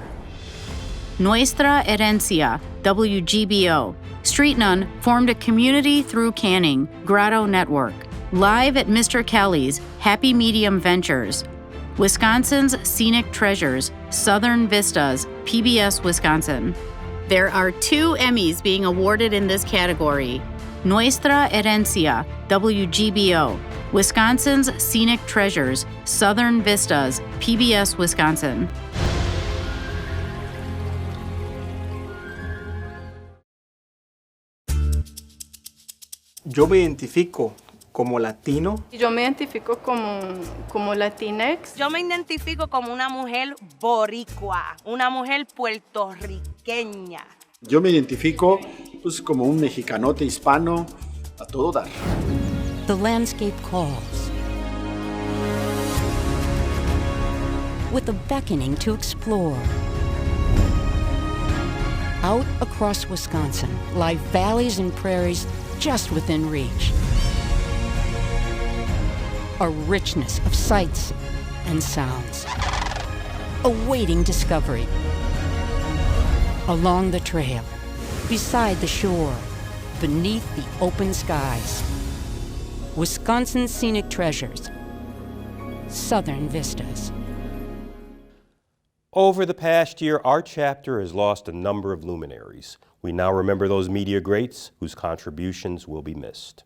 Nuestra Herencia, WGBO. Street Nun formed a community through canning, Grotto Network. Live at Mr. Kelly's, Happy Medium Ventures. Wisconsin's Scenic Treasures, Southern Vistas, PBS, Wisconsin. There are 2 Emmys being awarded in this category. Nuestra Herencia, WGBO. Wisconsin's Scenic Treasures, Southern Vistas, PBS, Wisconsin. Yo me identifico como latino. Yo me identifico como Latinx. Yo me identifico como una mujer boricua, una mujer puertorriqueña. Yo me identifico pues, como un mexicanote hispano a todo dar. The landscape calls, with a beckoning to explore. Out across Wisconsin lie valleys and prairies just within reach. A richness of sights and sounds, awaiting discovery. Along the trail, beside the shore, beneath the open skies. Wisconsin's Scenic Treasures, Southern Vistas. Over the past year, our chapter has lost a number of luminaries. We now remember those media greats whose contributions will be missed.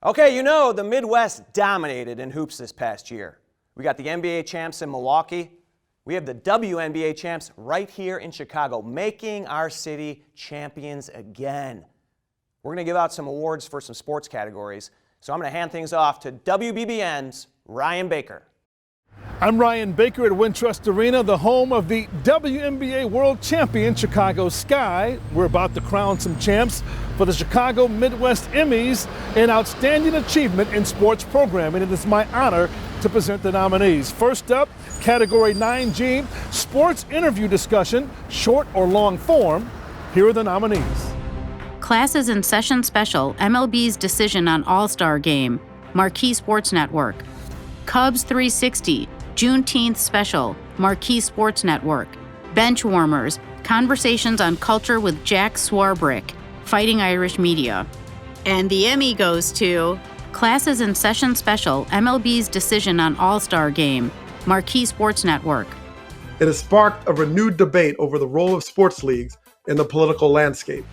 Okay, you know the Midwest dominated in hoops this past year. We got the NBA champs in Milwaukee. We have the WNBA champs right here in Chicago, making our city champions again. We're going to give out some awards for some sports categories, so I'm going to hand things off to WBBN's Ryan Baker. I'm Ryan Baker at Wintrust Arena, the home of the WNBA World Champion Chicago Sky. We're about to crown some champs for the Chicago Midwest Emmys in Outstanding Achievement in Sports Programming. It is my honor to present the nominees. First up, Category 9G, Sports Interview Discussion, Short or Long Form. Here are the nominees. Classes in Session Special, MLB's Decision on All-Star Game, Marquee Sports Network. Cubs 360, Juneteenth Special, Marquee Sports Network. Benchwarmers, Conversations on Culture with Jack Swarbrick, Fighting Irish Media. And the Emmy goes to Classes in Session Special, MLB's decision on All-Star Game, Marquee Sports Network. It has sparked a renewed debate over the role of sports leagues in the political landscape.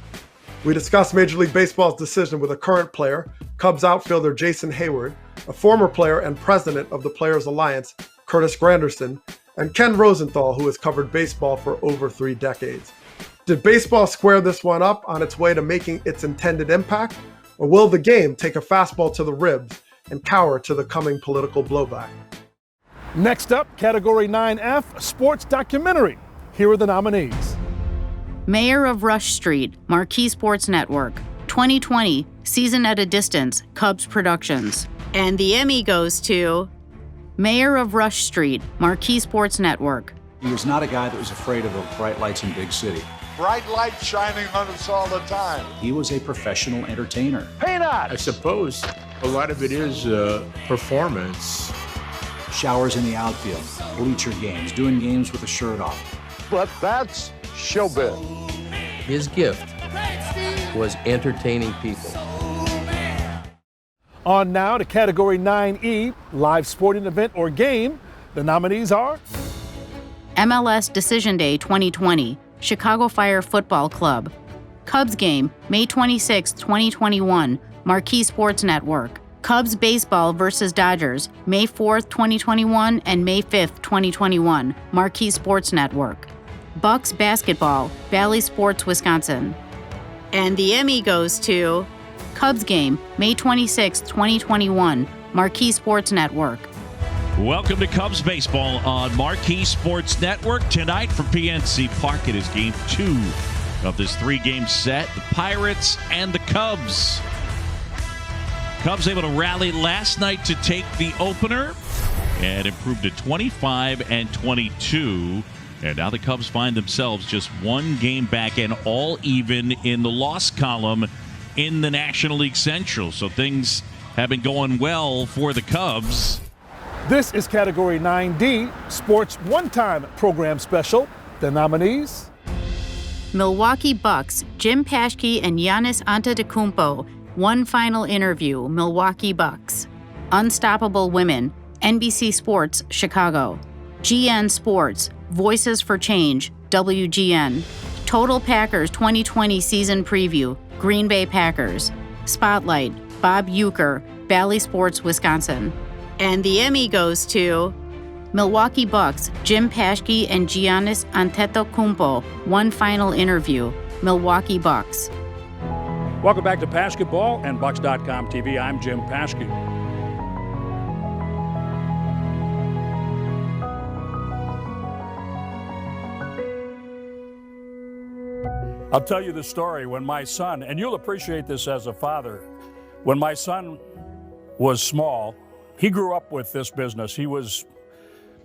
We discuss Major League Baseball's decision with a current player, Cubs outfielder Jason Hayward, a former player and president of the Players Alliance, Curtis Granderson, and Ken Rosenthal, who has covered baseball for over 3 decades. Did baseball square this one up on its way to making its intended impact, or will the game take a fastball to the ribs and cower to the coming political blowback? Next up, Category 9F, Sports Documentary. Here are the nominees. Mayor of Rush Street, Marquee Sports Network. 2020, Season at a Distance, Cubs Productions. And the Emmy goes to Mayor of Rush Street, Marquee Sports Network. He was not a guy that was afraid of the bright lights in big city. Bright lights shining on us all the time. He was a professional entertainer. Peanut! I suppose a lot of it is performance. Showers in the outfield, bleacher games, doing games with a shirt off. But that's showbiz. His gift was entertaining people. On now to Category 9E, Live Sporting Event or Game. The nominees are MLS Decision Day 2020, Chicago Fire Football Club. Cubs Game, May 26, 2021, Marquee Sports Network. Cubs Baseball versus Dodgers, May 4th, 2021 and May 5th, 2021, Marquee Sports Network. Bucks Basketball, Valley Sports, Wisconsin. And the Emmy goes to Cubs Game, May 26, 2021, Marquee Sports Network. Welcome to Cubs Baseball on Marquee Sports Network. Tonight from PNC Park, it is Game 2 of this 3-game set. The Pirates and the Cubs. Cubs able to rally last night to take the opener and improved to 25-22. And now the Cubs find themselves just 1 game back and all even in the loss column in the National League Central. So things have been going well for the Cubs. This is Category 9D, Sports One-Time Program Special. The nominees: Milwaukee Bucks, Jim Paschke and Giannis Antetokounmpo. One final interview, Milwaukee Bucks. Unstoppable Women, NBC Sports, Chicago. GN Sports, Voices for Change, WGN. Total Packers 2020 Season Preview, Green Bay Packers. Spotlight, Bob Uecker, Valley Sports, Wisconsin. And the Emmy goes to Milwaukee Bucks, Jim Paschke and Giannis Antetokounmpo. One final interview, Milwaukee Bucks. Welcome back to Basketball and Bucks.com TV. I'm Jim Paschke. I'll tell you the story. When my son, and you'll appreciate this as a father, when my son was small, he grew up with this business. He was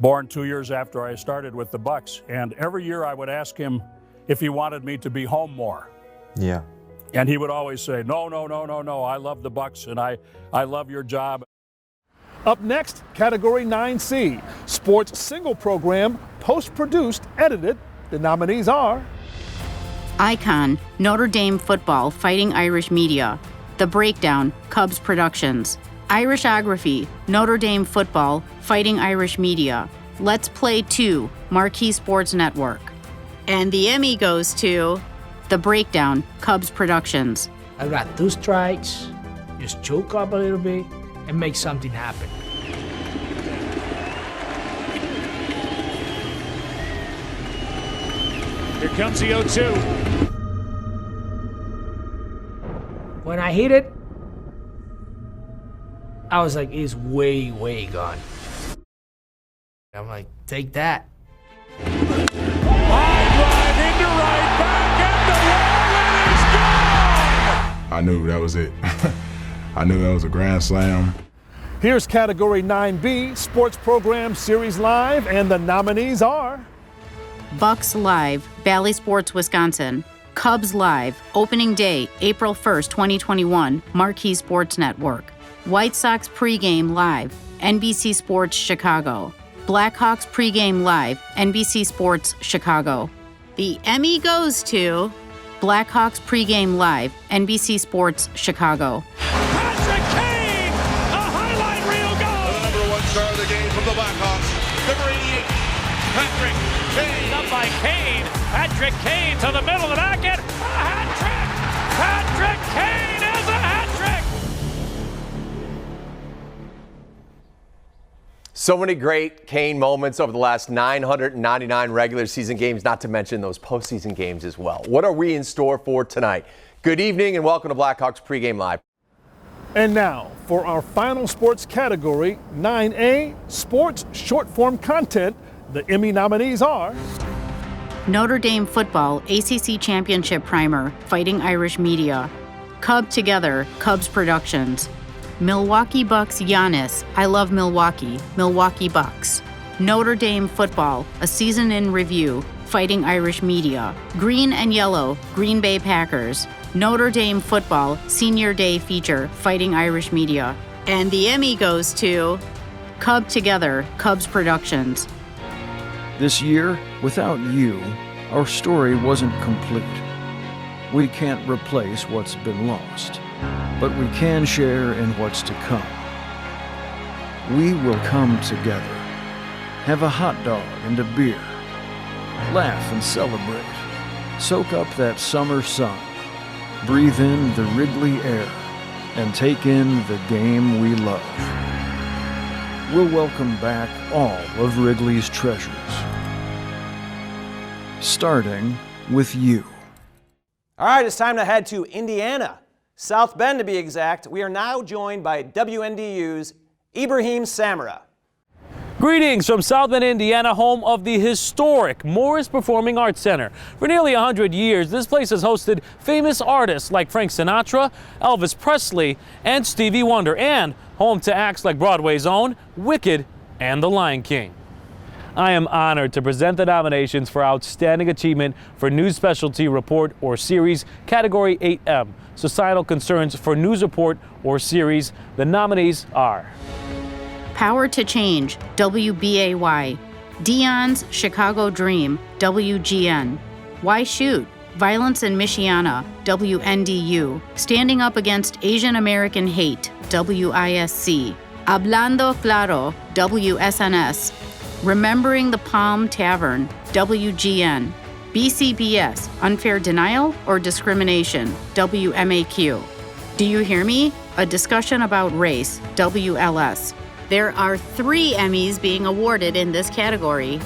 born 2 years after I started with the Bucks, and every year I would ask him if he wanted me to be home more. Yeah. And he would always say, no, I love the Bucks and I love your job. Up next, Category 9C, Sports Single Program, Post-Produced, Edited. The nominees are Icon, Notre Dame Football, Fighting Irish Media. The Breakdown, Cubs Productions. Irishography, Notre Dame Football, Fighting Irish Media. Let's Play 2, Marquee Sports Network. And the Emmy goes to The Breakdown, Cubs Productions. I got 2 strikes, just choke up a little bit, and make something happen. Here comes the 0-2. When I hit it, I was like, it's way, way gone. I'm like, take that. High drive into right, back at the wall, and it's gone! I knew that was it. I knew that was a grand slam. Here's Category 9B, Sports Program Series Live, and the nominees are Bucks Live, Valley Sports, Wisconsin. Cubs Live, Opening Day, April 1st, 2021, Marquee Sports Network. White Sox Pregame Live, NBC Sports, Chicago. Blackhawks Pregame Live, NBC Sports, Chicago. The Emmy goes to Blackhawks Pregame Live, NBC Sports, Chicago. Patrick Kane the game from the Blackhawks. Number 88, Patrick Kane. Up by Kane. Patrick Kane to the middle of the back end. A hat trick. Patrick Kane is a hat trick. So many great Kane moments over the last 999 regular season games, not to mention those postseason games as well. What are we in store for tonight? Good evening and welcome to Blackhawks Pregame Live. And now for our final sports category, 9A, sports short form content. The Emmy nominees are Notre Dame football ACC Championship Primer, Fighting Irish Media. Cub Together, Cubs Productions. Milwaukee Bucks Giannis, I Love Milwaukee, Milwaukee Bucks. Notre Dame football, A Season in Review, Fighting Irish Media. Green and Yellow, Green Bay Packers. Notre Dame football, Senior Day feature, Fighting Irish Media. And the Emmy goes to Cub Together, Cubs Productions. This year, without you, our story wasn't complete. We can't replace what's been lost, but we can share in what's to come. We will come together, have a hot dog and a beer, laugh and celebrate, soak up that summer sun, breathe in the Wrigley air, and take in the game we love. We'll welcome back all of Wrigley's treasures, starting with you. All right, it's time to head to Indiana, South Bend to be exact. We are now joined by WNDU's Ibrahim Samara. Greetings from South Bend, Indiana, home of the historic Morris Performing Arts Center. For nearly 100 years, this place has hosted famous artists like Frank Sinatra, Elvis Presley, and Stevie Wonder, and home to acts like Broadway's own Wicked and The Lion King. I am honored to present the nominations for Outstanding Achievement for News Specialty Report or Series, Category 8M, Societal Concerns for News Report or Series. The nominees are Power to Change, WBAY. Dion's Chicago Dream, WGN. Why Shoot? Violence in Michiana, WNDU. Standing Up Against Asian American Hate, WISC. Hablando Claro, WSNS. Remembering the Palm Tavern, WGN. BCBS, Unfair Denial or Discrimination, WMAQ. Do You Hear Me? A Discussion About Race, WLS. There are 3 Emmys being awarded in this category.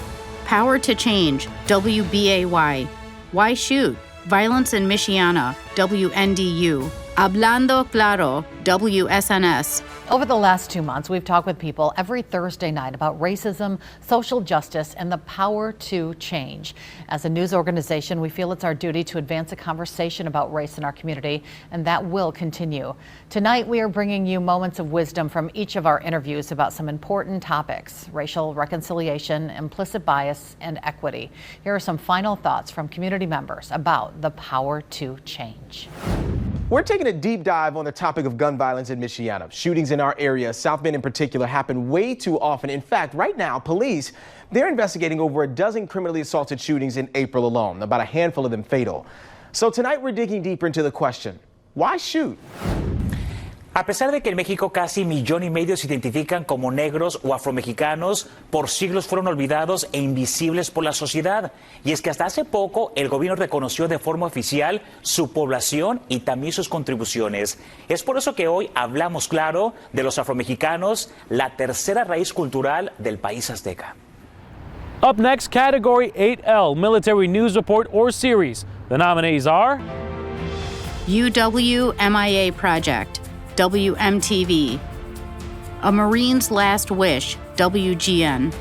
Power to Change, WBAY. Why Shoot? Violence in Michiana, WNDU. Hablando Claro, WSNS. Over the last 2 months, we've talked with people every Thursday night about racism, social justice, and the power to change. As a news organization, we feel it's our duty to advance a conversation about race in our community, and that will continue. Tonight, we are bringing you moments of wisdom from each of our interviews about some important topics: racial reconciliation, implicit bias, and equity. Here are some final thoughts from community members about the power to change. We're taking a deep dive on the topic of gun violence in Michiana. Shootings in our area, South Bend in particular, happen way too often. In fact, right now, police, they're investigating over a dozen criminally assaulted shootings in April alone, about a handful of them fatal. So tonight we're digging deeper into the question, why shoot? A pesar de que en México casi 1,5 millones se identifican como negros o afromexicanos, por siglos fueron olvidados e invisibles por la sociedad. Y es que hasta hace poco el gobierno reconoció de forma oficial su población y también sus contribuciones. Es por eso que hoy hablamos claro de los afromexicanos, la tercera raíz cultural del país azteca. Up next, Category 8L, Military News Report or Series. The nominees are UW-MIA Project, WMTV. A Marine's Last Wish, WGN.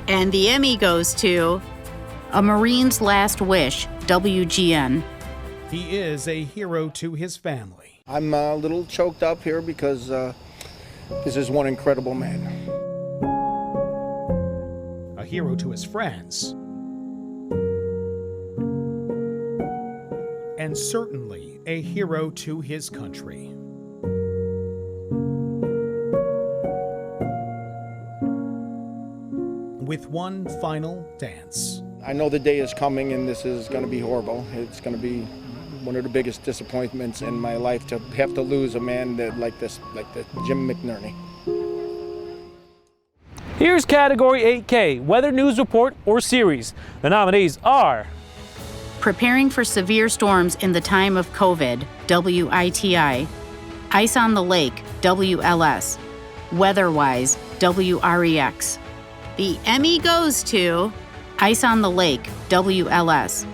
And the Emmy goes to A Marine's Last Wish, WGN. He is a hero to his family. I'm a little choked up here because this is one incredible man. A hero to his friends. And certainly a hero to his country. With one final dance. I know the day is coming and this is going to be horrible. It's going to be one of the biggest disappointments in my life to have to lose a man like Jim McNerney. Here's Category 8K, Weather News Report or Series. The nominees are Preparing for severe storms in the time of COVID, WITI. Ice on the Lake, WLS. Weatherwise, WREX. The Emmy goes to Ice on the Lake, WLS.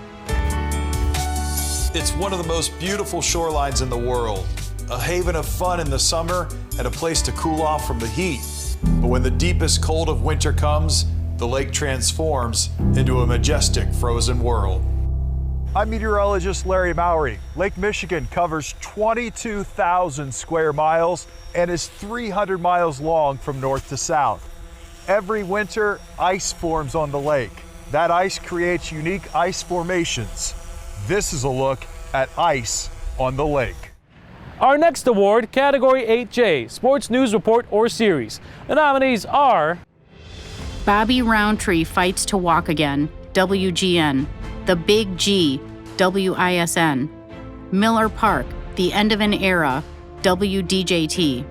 It's one of the most beautiful shorelines in the world. A haven of fun in the summer and a place to cool off from the heat. But when the deepest cold of winter comes, the lake transforms into a majestic frozen world. I'm meteorologist Larry Mowry. Lake Michigan covers 22,000 square miles and is 300 miles long from north to south. Every winter, ice forms on the lake. That ice creates unique ice formations. This is a look at ice on the lake. Our next award, Category 8J, Sports News Report or Series. The nominees are Bobby Roundtree Fights to Walk Again, WGN. The Big G, WISN. Miller Park, The End of an Era, WDJT.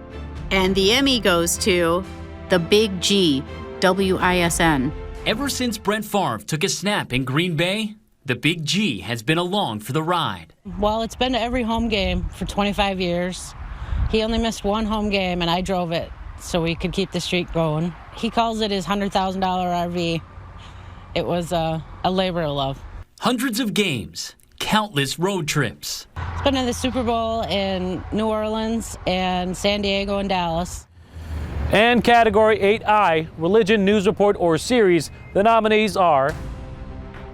And the Emmy goes to The Big G, WISN. Ever since Brett Favre took a snap in Green Bay, the Big G has been along for the ride. Well, it's been to every home game for 25 years. He only missed one home game, and I drove it so we could keep the streak going. He calls it his $100,000 RV. It was a labor of love. Hundreds of games, countless road trips. It's been to the Super Bowl in New Orleans and San Diego and Dallas. And Category 8I, Religion News Report or Series. The nominees are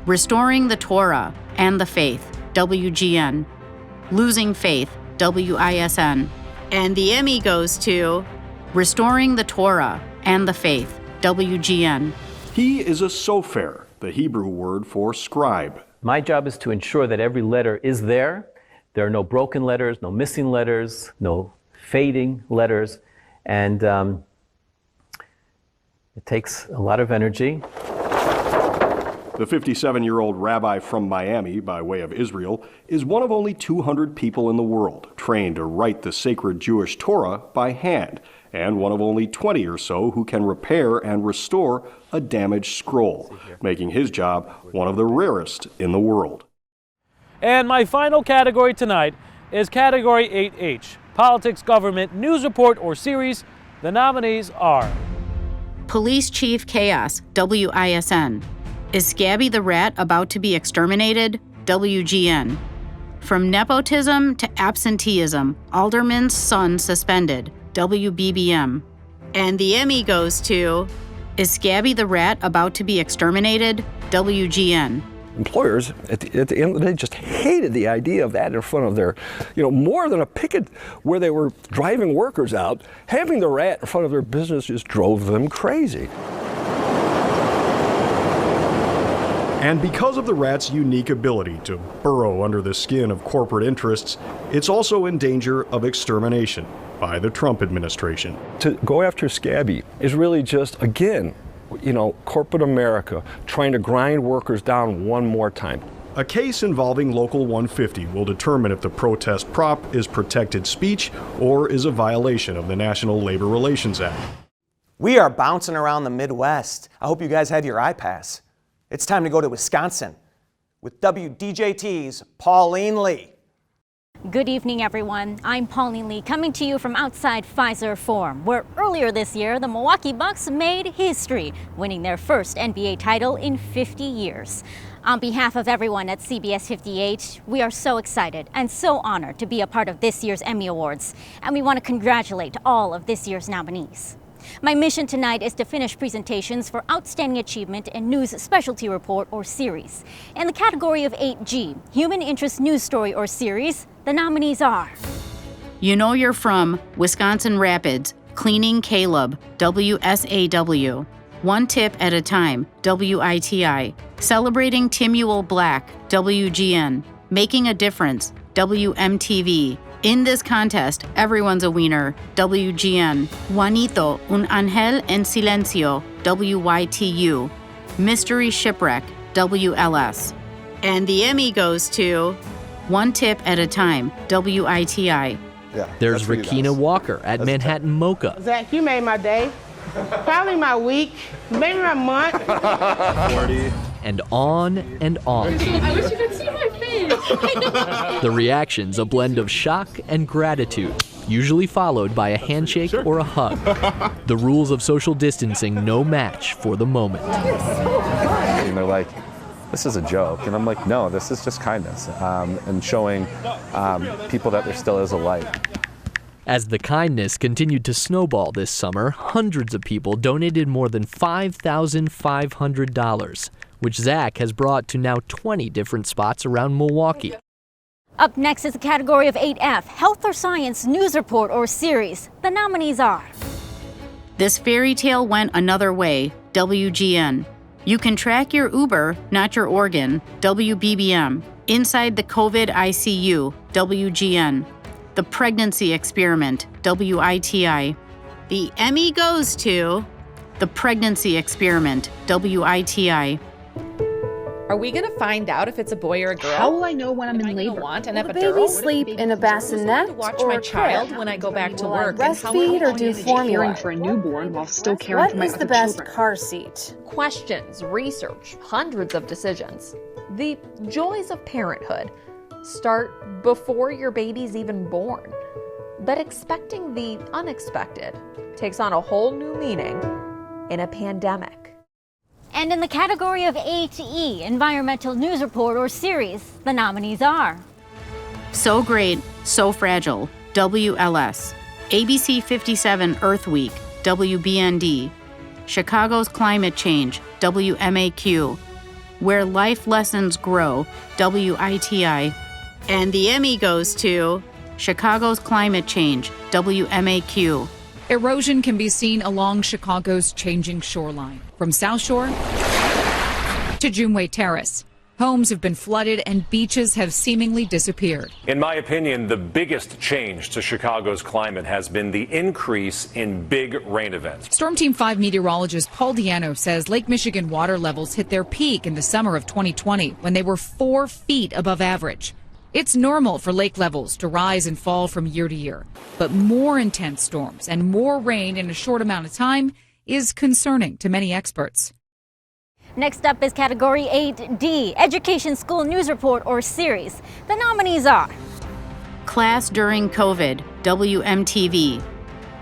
Restoring the Torah and the Faith, WGN. Losing Faith, WISN. And the Emmy goes to Restoring the Torah and the Faith, WGN. He is a sofer, the Hebrew word for scribe. My job is to ensure that every letter is there. There are no broken letters, no missing letters, no fading letters, and it takes a lot of energy. The 57-year-old rabbi from Miami, by way of Israel, is one of only 200 people in the world trained to write the sacred Jewish Torah by hand, and one of only 20 or so who can repair and restore a damaged scroll, making his job one of the rarest in the world. And my final category tonight is Category 8H, Politics, Government, News Report or Series. The nominees are Police Chief Chaos, WISN. Is Scabby the Rat about to be exterminated? WGN. From nepotism to absenteeism, Alderman's son suspended, WBBM. And the Emmy goes to Is Scabby the Rat about to be exterminated? WGN. Employers, at the end of the day, just hated the idea of that in front of their, more than a picket where they were driving workers out. Having the rat in front of their business just drove them crazy. And because of the rat's unique ability to burrow under the skin of corporate interests, it's also in danger of extermination by the Trump administration. To go after Scabby is really just, again, corporate America trying to grind workers down one more time. A case involving Local 150 will determine if the protest prop is protected speech or is a violation of the National Labor Relations Act. We are bouncing around the Midwest. I hope you guys have your iPass. It's time to go to Wisconsin with WDJT's Pauline Lee. Good evening, everyone. I'm Pauline Lee, coming to you from outside Pfizer Forum, where earlier this year, the Milwaukee Bucks made history, winning their first NBA title in 50 years. On behalf of everyone at CBS 58, we are so excited and so honored to be a part of this year's Emmy Awards, and we want to congratulate all of this year's nominees. My mission tonight is to finish presentations for Outstanding Achievement in News Specialty Report or Series. In the category of 8G, Human Interest News Story or Series, the nominees are You Know You're From, Wisconsin Rapids, Cleaning Caleb, WSAW. One Tip at a Time, WITI. Celebrating Timuel Black, WGN. Making a Difference, WMTV. In this contest, everyone's a winner, WGN. Juanito, un ángel en silencio, WYTU. Mystery Shipwreck, WLS. And the Emmy goes to One Tip at a Time, WITI. There's Rakina Walker at Manhattan Mocha. Zach, you made my day. Probably my week, maybe my month. 40. And on and on. I wish you could see my face. The reactions a blend of shock and gratitude, usually followed by a handshake or a hug. The rules of social distancing no match for the moment. And they're like, this is a joke. And I'm like, no, this is just kindness and showing people that there still is a light. As the kindness continued to snowball this summer, hundreds of people donated more than $5,500, which Zach has brought to now 20 different spots around Milwaukee. Up next is a category of 8F, Health or Science News Report or Series. The nominees are This Fairy Tale Went Another Way, WGN. You Can Track Your Uber, Not Your Organ, WBBM. Inside the COVID ICU, WGN. The Pregnancy Experiment, WITI. The Emmy goes to The Pregnancy Experiment, WITI. Are we going to find out if it's a boy or a girl? How will I know when I'm in labor? Want an will the epidural? baby sleep in a bassinet To watch or my a child crib? when I go back to Will I work. breastfeed or do formula? Caring for a newborn while still caring What for my is other the best children? car seat? Questions, research, hundreds of decisions. The joys of parenthood start before your baby's even born. But expecting the unexpected takes on a whole new meaning in a pandemic. And in the category of 8E, Environmental News Report or Series, the nominees are So Great, So Fragile, WLS. ABC 57 Earth Week, WBND. Chicago's Climate Change, WMAQ. Where Life Lessons Grow, WITI. And the Emmy goes to Chicago's Climate Change, WMAQ. Erosion can be seen along Chicago's changing shoreline, from South Shore to Juneway Terrace. Homes have been flooded and beaches have seemingly disappeared. In my opinion, the biggest change to Chicago's climate has been the increase in big rain events. Storm Team 5 meteorologist Paul Diano says Lake Michigan water levels hit their peak in the summer of 2020 when they were 4 feet above average. It's normal for lake levels to rise and fall from year to year, but more intense storms and more rain in a short amount of time is concerning to many experts. Next up is category 8D, Education School News Report or Series. The nominees are Class During COVID, WMTV.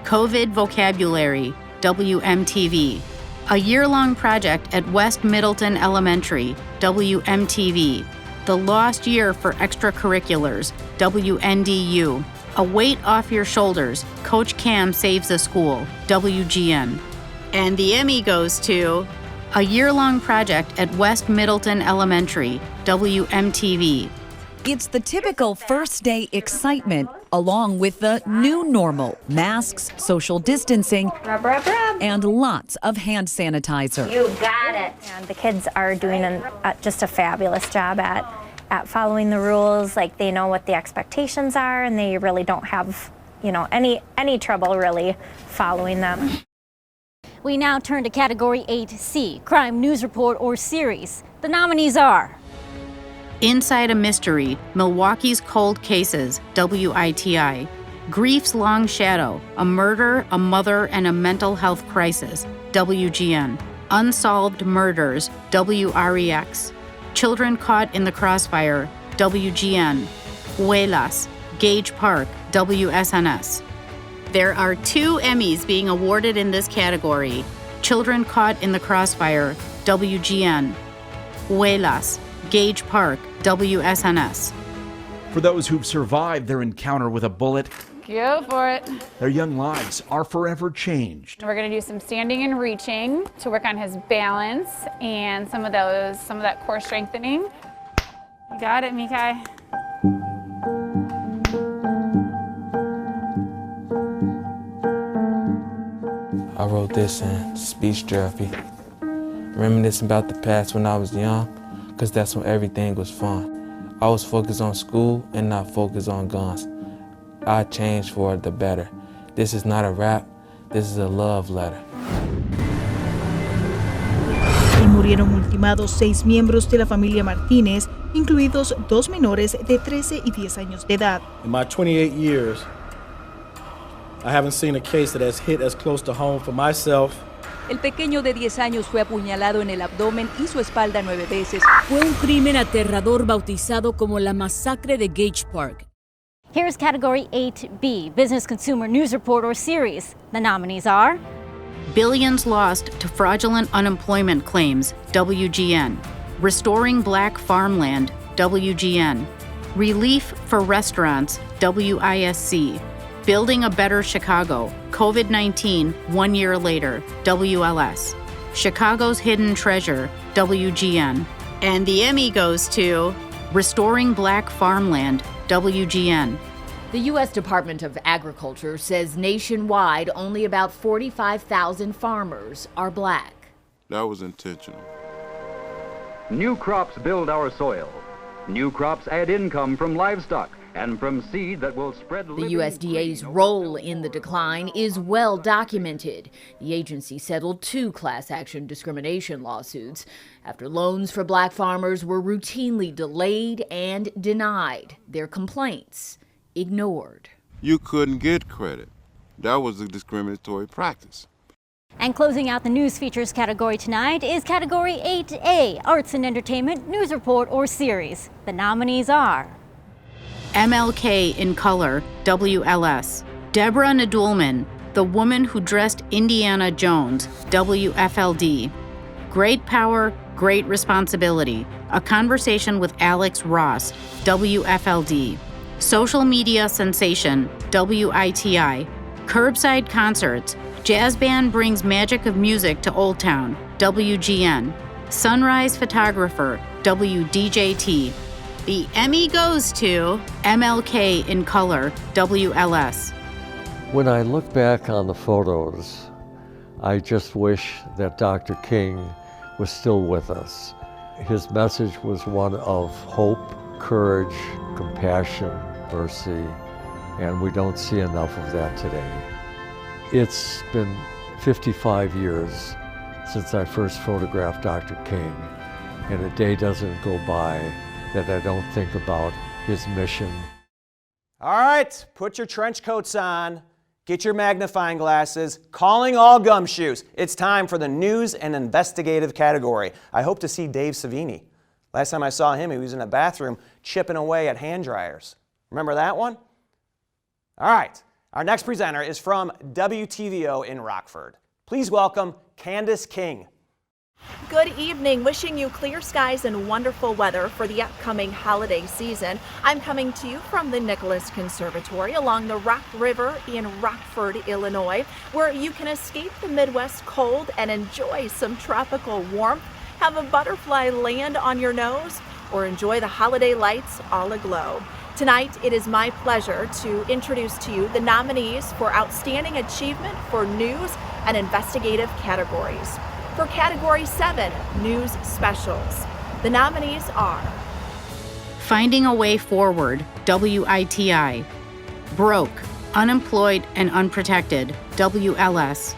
COVID Vocabulary, WMTV. A year-long project at West Middleton Elementary, WMTV. The Lost Year for Extracurriculars, WNDU. A Weight Off Your Shoulders, Coach Cam Saves a School, WGN. And the Emmy goes to A Year-Long Project at West Middleton Elementary, WMTV. It's the typical first day excitement, along with the new normal, masks, social distancing, Rub, rub, rub. and lots of hand sanitizer. You got it. And the kids are doing just a fabulous job at following the rules. Like, they know what the expectations are, and they really don't have, any trouble really following them. We now turn to category 8C, Crime News Report or Series. The nominees are Inside a Mystery, Milwaukee's Cold Cases, WITI. Grief's Long Shadow, a murder, a mother, and a mental health crisis, WGN. Unsolved Murders, WREX. Children Caught in the Crossfire, WGN. Huelas, Gage Park, WSNS. There are 2 Emmys being awarded in this category. Children Caught in the Crossfire, WGN. Huelas, Gage Park, WSNS. For those who've survived their encounter with a bullet, Go for it. their young lives are forever changed. We're going to do some standing and reaching to work on his balance and some of that core strengthening. You got it, Mikai. I wrote this in speech therapy, reminiscing about the past when I was young, because that's when everything was fun. I was focused on school and not focused on guns. I changed for the better. This is not a rap, this is a love letter. Y murieron ultimados 6 miembros de la familia Martínez, incluidos 2 menores de 13 y 10 años de edad. In my 28 years, I haven't seen a case that has hit as close to home for myself. El pequeño de 10 años fue apuñalado en el abdomen y su espalda 9 veces. Fue un crimen aterrador bautizado como la masacre de Gage Park. Here's Category 8B, Business Consumer News Report or Series. The nominees are Billions Lost to Fraudulent Unemployment Claims, WGN. Restoring Black Farmland, WGN. Relief for Restaurants, WISC. Building a Better Chicago, COVID-19, 1 year later, WLS. Chicago's Hidden Treasure, WGN. And the Emmy goes to Restoring Black Farmland, WGN. The U.S. Department of Agriculture says nationwide only about 45,000 farmers are black. That was intentional. New crops build our soil. New crops add income from livestock and from seed that will spread. The USDA's role in the decline is well documented. The agency settled 2 class action discrimination lawsuits after loans for black farmers were routinely delayed and denied. Their complaints ignored. You couldn't get credit. That was a discriminatory practice. And closing out the news features category tonight is Category 8A, Arts and Entertainment News Report or Series. The nominees are MLK in Color, WLS. Deborah Nadulman, The Woman Who Dressed Indiana Jones, WFLD. Great Power, Great Responsibility, A Conversation with Alex Ross, WFLD. Social Media Sensation, WITI. Curbside Concerts, Jazz Band Brings Magic of Music to Old Town, WGN. Sunrise Photographer, WDJT. The Emmy goes to MLK in Color, WLS. When I look back on the photos, I just wish that Dr. King was still with us. His message was one of hope, courage, compassion, mercy, and we don't see enough of that today. It's been 55 years since I first photographed Dr. King, and a day doesn't go by that I don't think about his mission. All right, put your trench coats on, get your magnifying glasses, calling all gumshoes. It's time for the news and investigative category. I hope to see Dave Savini. Last time I saw him, he was in a bathroom chipping away at hand dryers. Remember that one? All right, our next presenter is from WTVO in Rockford. Please welcome Candace King. Good evening. Wishing you clear skies and wonderful weather for the upcoming holiday season. I'm coming to you from the Nicholas Conservatory along the Rock River in Rockford, Illinois, where you can escape the Midwest cold and enjoy some tropical warmth, have a butterfly land on your nose, or enjoy the holiday lights all aglow. Tonight, it is my pleasure to introduce to you the nominees for Outstanding Achievement for News and Investigative categories. For Category 7, News Specials, the nominees are Finding a Way Forward, WITI. Broke, Unemployed and Unprotected, WLS.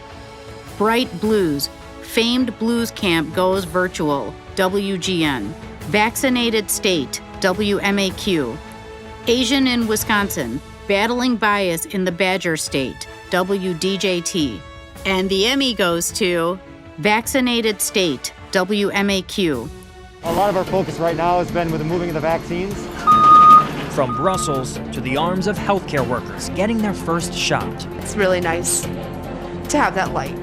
Bright Blues, Famed Blues Camp Goes Virtual, WGN. Vaccinated State, WMAQ. Asian in Wisconsin, Battling Bias in the Badger State, WDJT. And the Emmy goes to Vaccinated State, WMAQ. A lot of our focus right now has been with the moving of the vaccines. From Brussels to the arms of healthcare workers getting their first shot. It's really nice to have that light.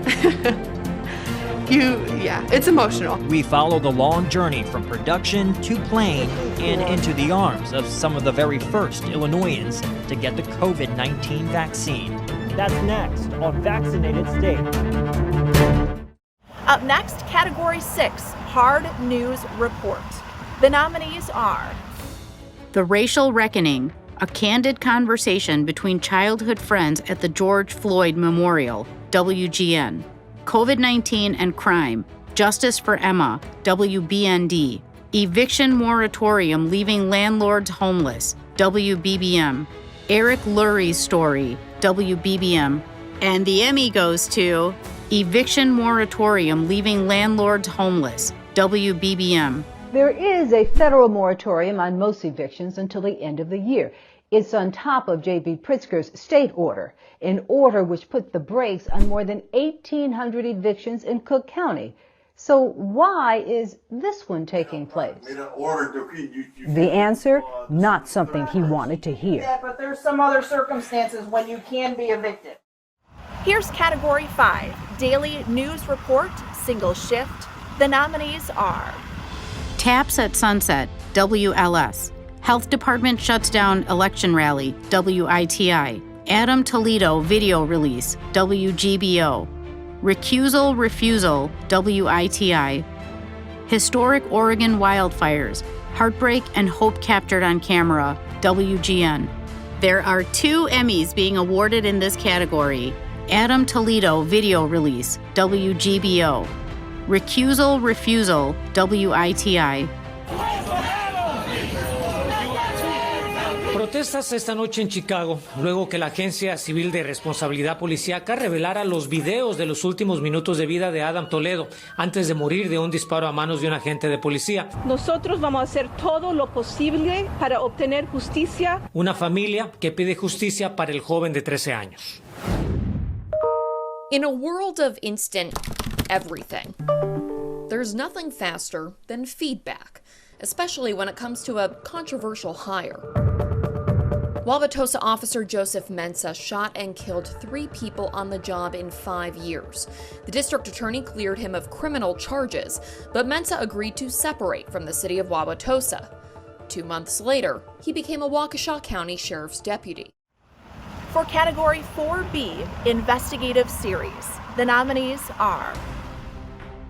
It's emotional. We follow the long journey from production to plane and into the arms of some of the very first Illinoisans to get the COVID-19 vaccine. That's next on Vaccinated State. Up next, Category 6, Hard News Report. The nominees are The Racial Reckoning, a candid conversation between childhood friends at the George Floyd Memorial, WGN. COVID-19 and Crime, Justice for Emma, WBND. Eviction Moratorium Leaving Landlords Homeless, WBBM. Eric Lurie's Story, WBBM. And the Emmy goes to Eviction Moratorium Leaving Landlords Homeless, WBBM. There is a federal moratorium on most evictions until the end of the year. It's on top of J.B. Pritzker's state order, an order which put the brakes on more than 1,800 evictions in Cook County. So why is this one taking place? The answer, not something he wanted to hear. Yeah, but there's some other circumstances when you can be evicted. Here's Category 5, Daily News Report, Single Shift. The nominees are Taps at Sunset, WLS. Health Department shuts down election rally, WITI. Adam Toledo video release, WGBO. Recusal refusal, WITI. Historic Oregon wildfires, heartbreak and hope captured on camera, WGN. There are 2 Emmys being awarded in this category. Adam Toledo video release, WGBO. Recusal refusal, WITI. Protestas esta noche en Chicago, luego que la Agencia Civil de Responsabilidad Policíaca revelara los videos de los últimos minutos de vida de Adam Toledo antes de morir de un disparo a manos de un agente de policía. Nosotros vamos a hacer todo lo posible para obtener justicia. Una familia que pide justicia para el joven de 13 años. In a world of instant everything, there's nothing faster than feedback, especially when it comes to a controversial hire. Wauwatosa officer Joseph Mensah shot and killed 3 people on the job in 5 years. The district attorney cleared him of criminal charges, but Mensah agreed to separate from the city of Wauwatosa. 2 months later, he became a Waukesha County Sheriff's deputy. For Category 4B, Investigative Series, the nominees are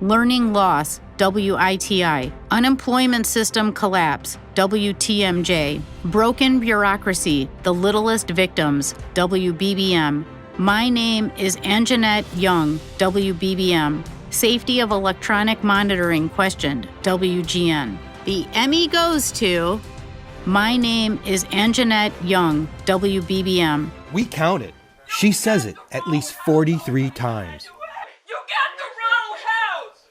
Learning loss, WITI. Unemployment system collapse, WTMJ. Broken bureaucracy, the littlest victims, WBBM. My name is Anjanette Young, WBBM. Safety of electronic monitoring questioned, WGN. The Emmy goes to My name is Anjanette Young, WBBM. We counted. She says it at least 43 times.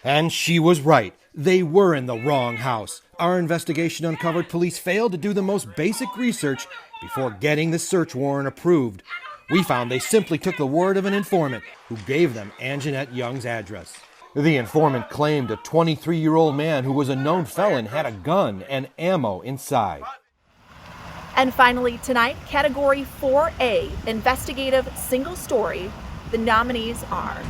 And she was right. They were in the wrong house. Our investigation uncovered police failed to do the most basic research before getting the search warrant approved. We found they simply took the word of an informant who gave them Anjanette Young's address. The informant claimed a 23-year-old man who was a known felon had a gun and ammo inside. And finally tonight, Category 4A, Investigative Single Story. The nominees are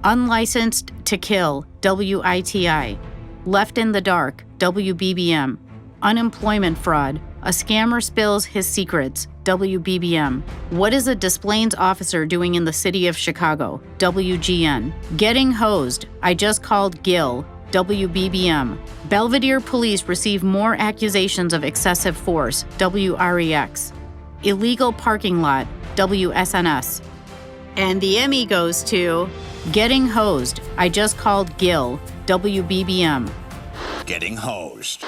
Unlicensed to kill, WITI. Left in the dark, WBBM. Unemployment fraud. A scammer spills his secrets, WBBM. What is a Des Plaines officer doing in the city of Chicago, WGN. Getting hosed. I just called Gil, WBBM. Belvedere police receive more accusations of excessive force, WREX. Illegal parking lot, WSNS. And the Emmy goes to Getting Hosed. I just called Gil, WBBM. Getting hosed.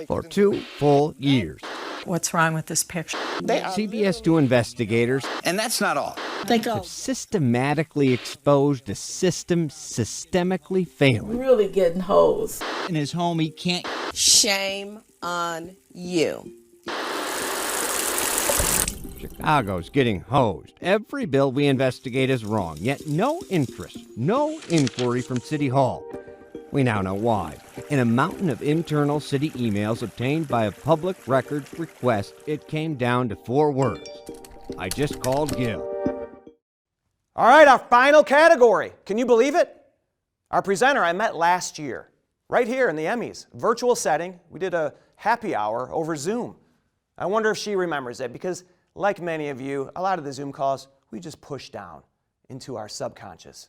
For 2 full years. What's wrong with this picture? CBS 2 investigators. And that's not all. Have systematically exposed a system systemically failing. Really getting hosed. In his home, he can't. Shame on you. Chicago's getting hosed. Every bill we investigate is wrong, yet no interest, no inquiry from City Hall. We now know why. In a mountain of internal city emails obtained by a public records request, it came down to 4 words. I just called Gil. All right, our final category. Can you believe it? Our presenter I met last year, right here in the Emmys, virtual setting. We did a happy hour over Zoom. I wonder if she remembers it, because like many of you, a lot of the Zoom calls, we just push down into our subconscious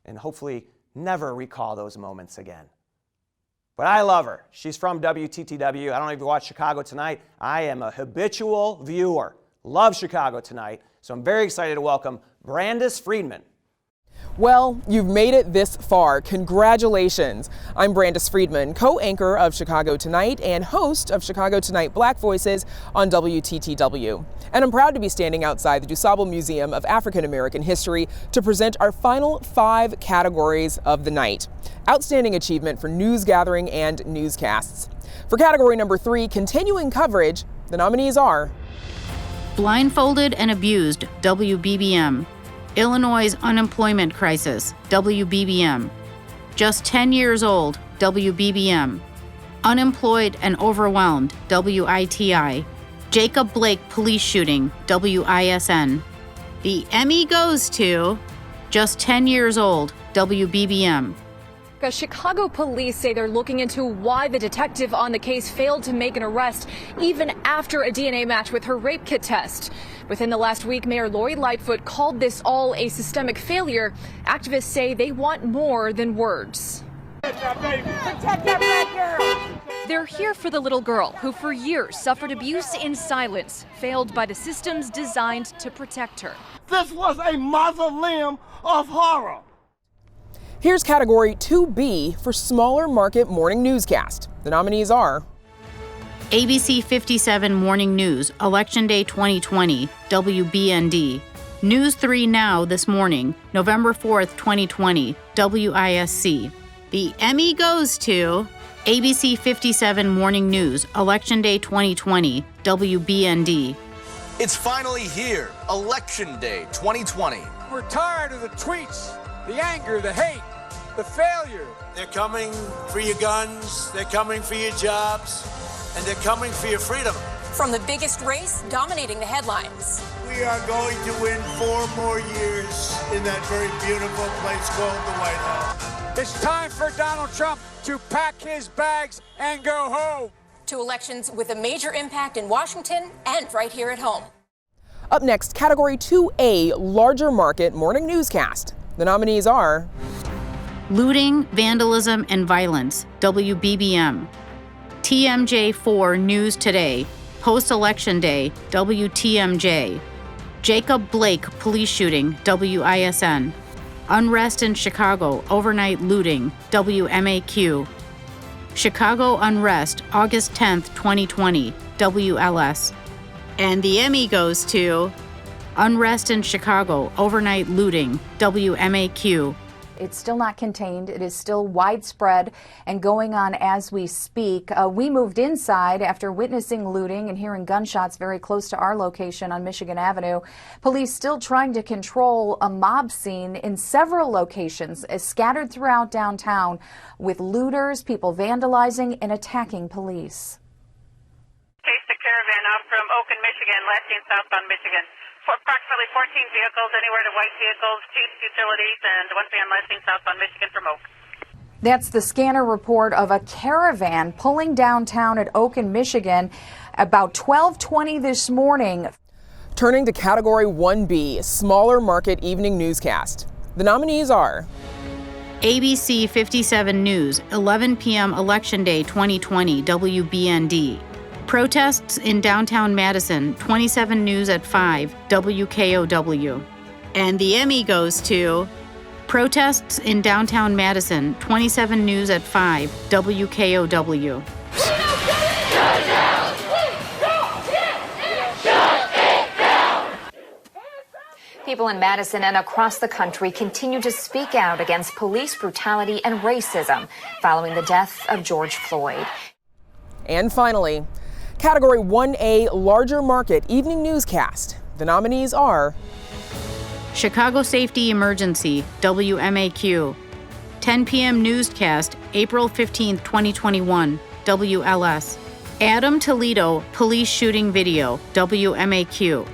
and hopefully never recall those moments again. But I love her. She's from WTTW. I don't know if you watch Chicago Tonight. I am a habitual viewer. Love Chicago Tonight. So I'm very excited to welcome Brandis Friedman. Well, you've made it this far. Congratulations. I'm Brandis Friedman, co-anchor of Chicago Tonight and host of Chicago Tonight Black Voices on WTTW. And I'm proud to be standing outside the DuSable Museum of African American History to present our final 5 categories of the night. Outstanding achievement for news gathering and newscasts. For category number 3, continuing coverage, the nominees are Blindfolded and abused, WBBM. Illinois' unemployment crisis, WBBM. Just 10 years old, WBBM. Unemployed and overwhelmed, WITI. Jacob Blake police shooting, WISN. The Emmy goes to just 10 years old, WBBM. Chicago police say they're looking into why the detective on the case failed to make an arrest even after a DNA match with her rape kit test. Within the last week, Mayor Lori Lightfoot called this all a systemic failure. Activists say they want more than words. Protect that black girl. They're here for the little girl who for years suffered abuse in silence, failed by the systems designed to protect her. This was a mausoleum of horror. Here's category 2B for smaller market morning newscast. The nominees are ABC 57 Morning News, Election Day 2020, WBND. News 3 Now This Morning, November 4th, 2020, WISC. The Emmy goes to ABC 57 Morning News, Election Day 2020, WBND. It's finally here, Election Day 2020. We're tired of the tweets, the anger, the hate, the failure. They're coming for your guns, they're coming for your jobs, and they're coming for your freedom. From the biggest race dominating the headlines. We are going to win 4 more years in that very beautiful place called the White House. It's time for Donald Trump to pack his bags and go home. To elections with a major impact in Washington and right here at home. Up next, category 2A, larger market morning newscast. The nominees are Looting, Vandalism, and Violence, WBBM. TMJ4 News Today, Post-Election Day, WTMJ. Jacob Blake Police Shooting, WISN. Unrest in Chicago, Overnight Looting, WMAQ. Chicago Unrest, August 10th, 2020, WLS. And the Emmy goes to Unrest in Chicago, Overnight Looting, WMAQ. It's still not contained. It is still widespread and going on as we speak. We moved inside after witnessing looting and hearing gunshots very close to our location on Michigan Avenue. Police still trying to control a mob scene in several locations scattered throughout downtown with looters, people vandalizing and attacking police. Chased a caravan out from Oakland, Michigan, lasting southbound Michigan. For approximately 14 vehicles, anywhere to white vehicles, chased utilities, and one van lasting southbound Michigan from Oak. That's the scanner report of a caravan pulling downtown at Oakland, Michigan, about 12:20 this morning. Turning to category 1B, smaller market evening newscast. The nominees are ABC 57 News, 11 p.m. Election Day 2020, WBND. Protests in downtown Madison, 27 News at 5, WKOW. And the Emmy goes to Protests in downtown Madison, 27 News at 5, WKOW. People in Madison and across the country continue to speak out against police brutality and racism following the death of George Floyd. And finally, category 1A, larger market evening newscast. The nominees are Chicago Safety Emergency, WMAQ. 10 p.m. newscast, April 15, 2021, WLS. Adam Toledo police shooting video, WMAQ.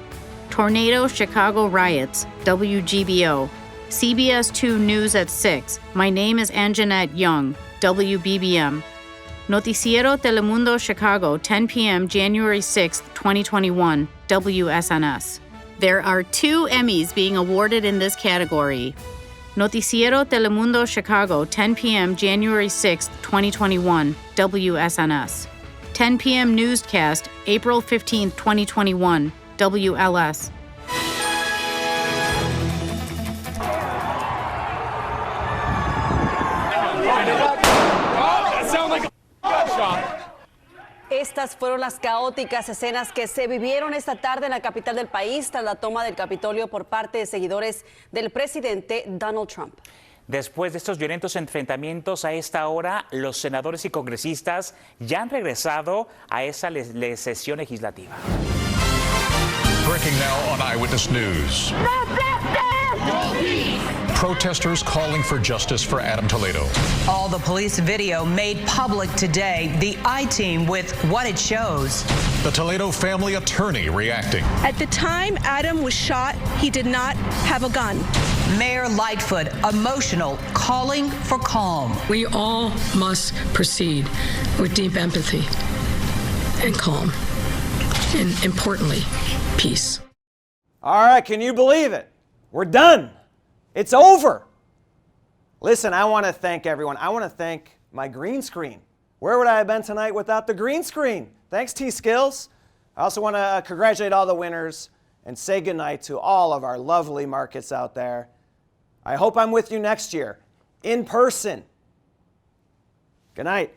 Tornado Chicago riots, WGBO. CBS 2 News at 6. My name is Anjanette Young, WBBM. Noticiero Telemundo Chicago, 10 p.m. January 6, 2021, WSNS. There are 2 Emmys being awarded in this category. Noticiero Telemundo Chicago, 10 p.m. January 6, 2021, WSNS. 10 p.m. newscast, April 15, 2021, WLS. Estas fueron las caóticas escenas que se vivieron esta tarde en la capital del país tras la toma del Capitolio por parte de seguidores del presidente Donald Trump. Después de estos violentos enfrentamientos, a esta hora los senadores y congresistas ya han regresado a esa sesión legislativa. Breaking now on Eyewitness News. Protesters calling for justice for Adam Toledo. All the police video made public today. The I-Team with what it shows. The Toledo family attorney reacting. At the time Adam was shot, he did not have a gun. Mayor Lightfoot, emotional, calling for calm. We all must proceed with deep empathy and calm, and importantly, peace. All right, can you believe it? We're done. It's over. Listen, I want to thank everyone. I want to thank my green screen. Where would I have been tonight without the green screen? Thanks, T-Skills. I also want to congratulate all the winners and say goodnight to all of our lovely markets out there. I hope I'm with you next year, in person. Good night.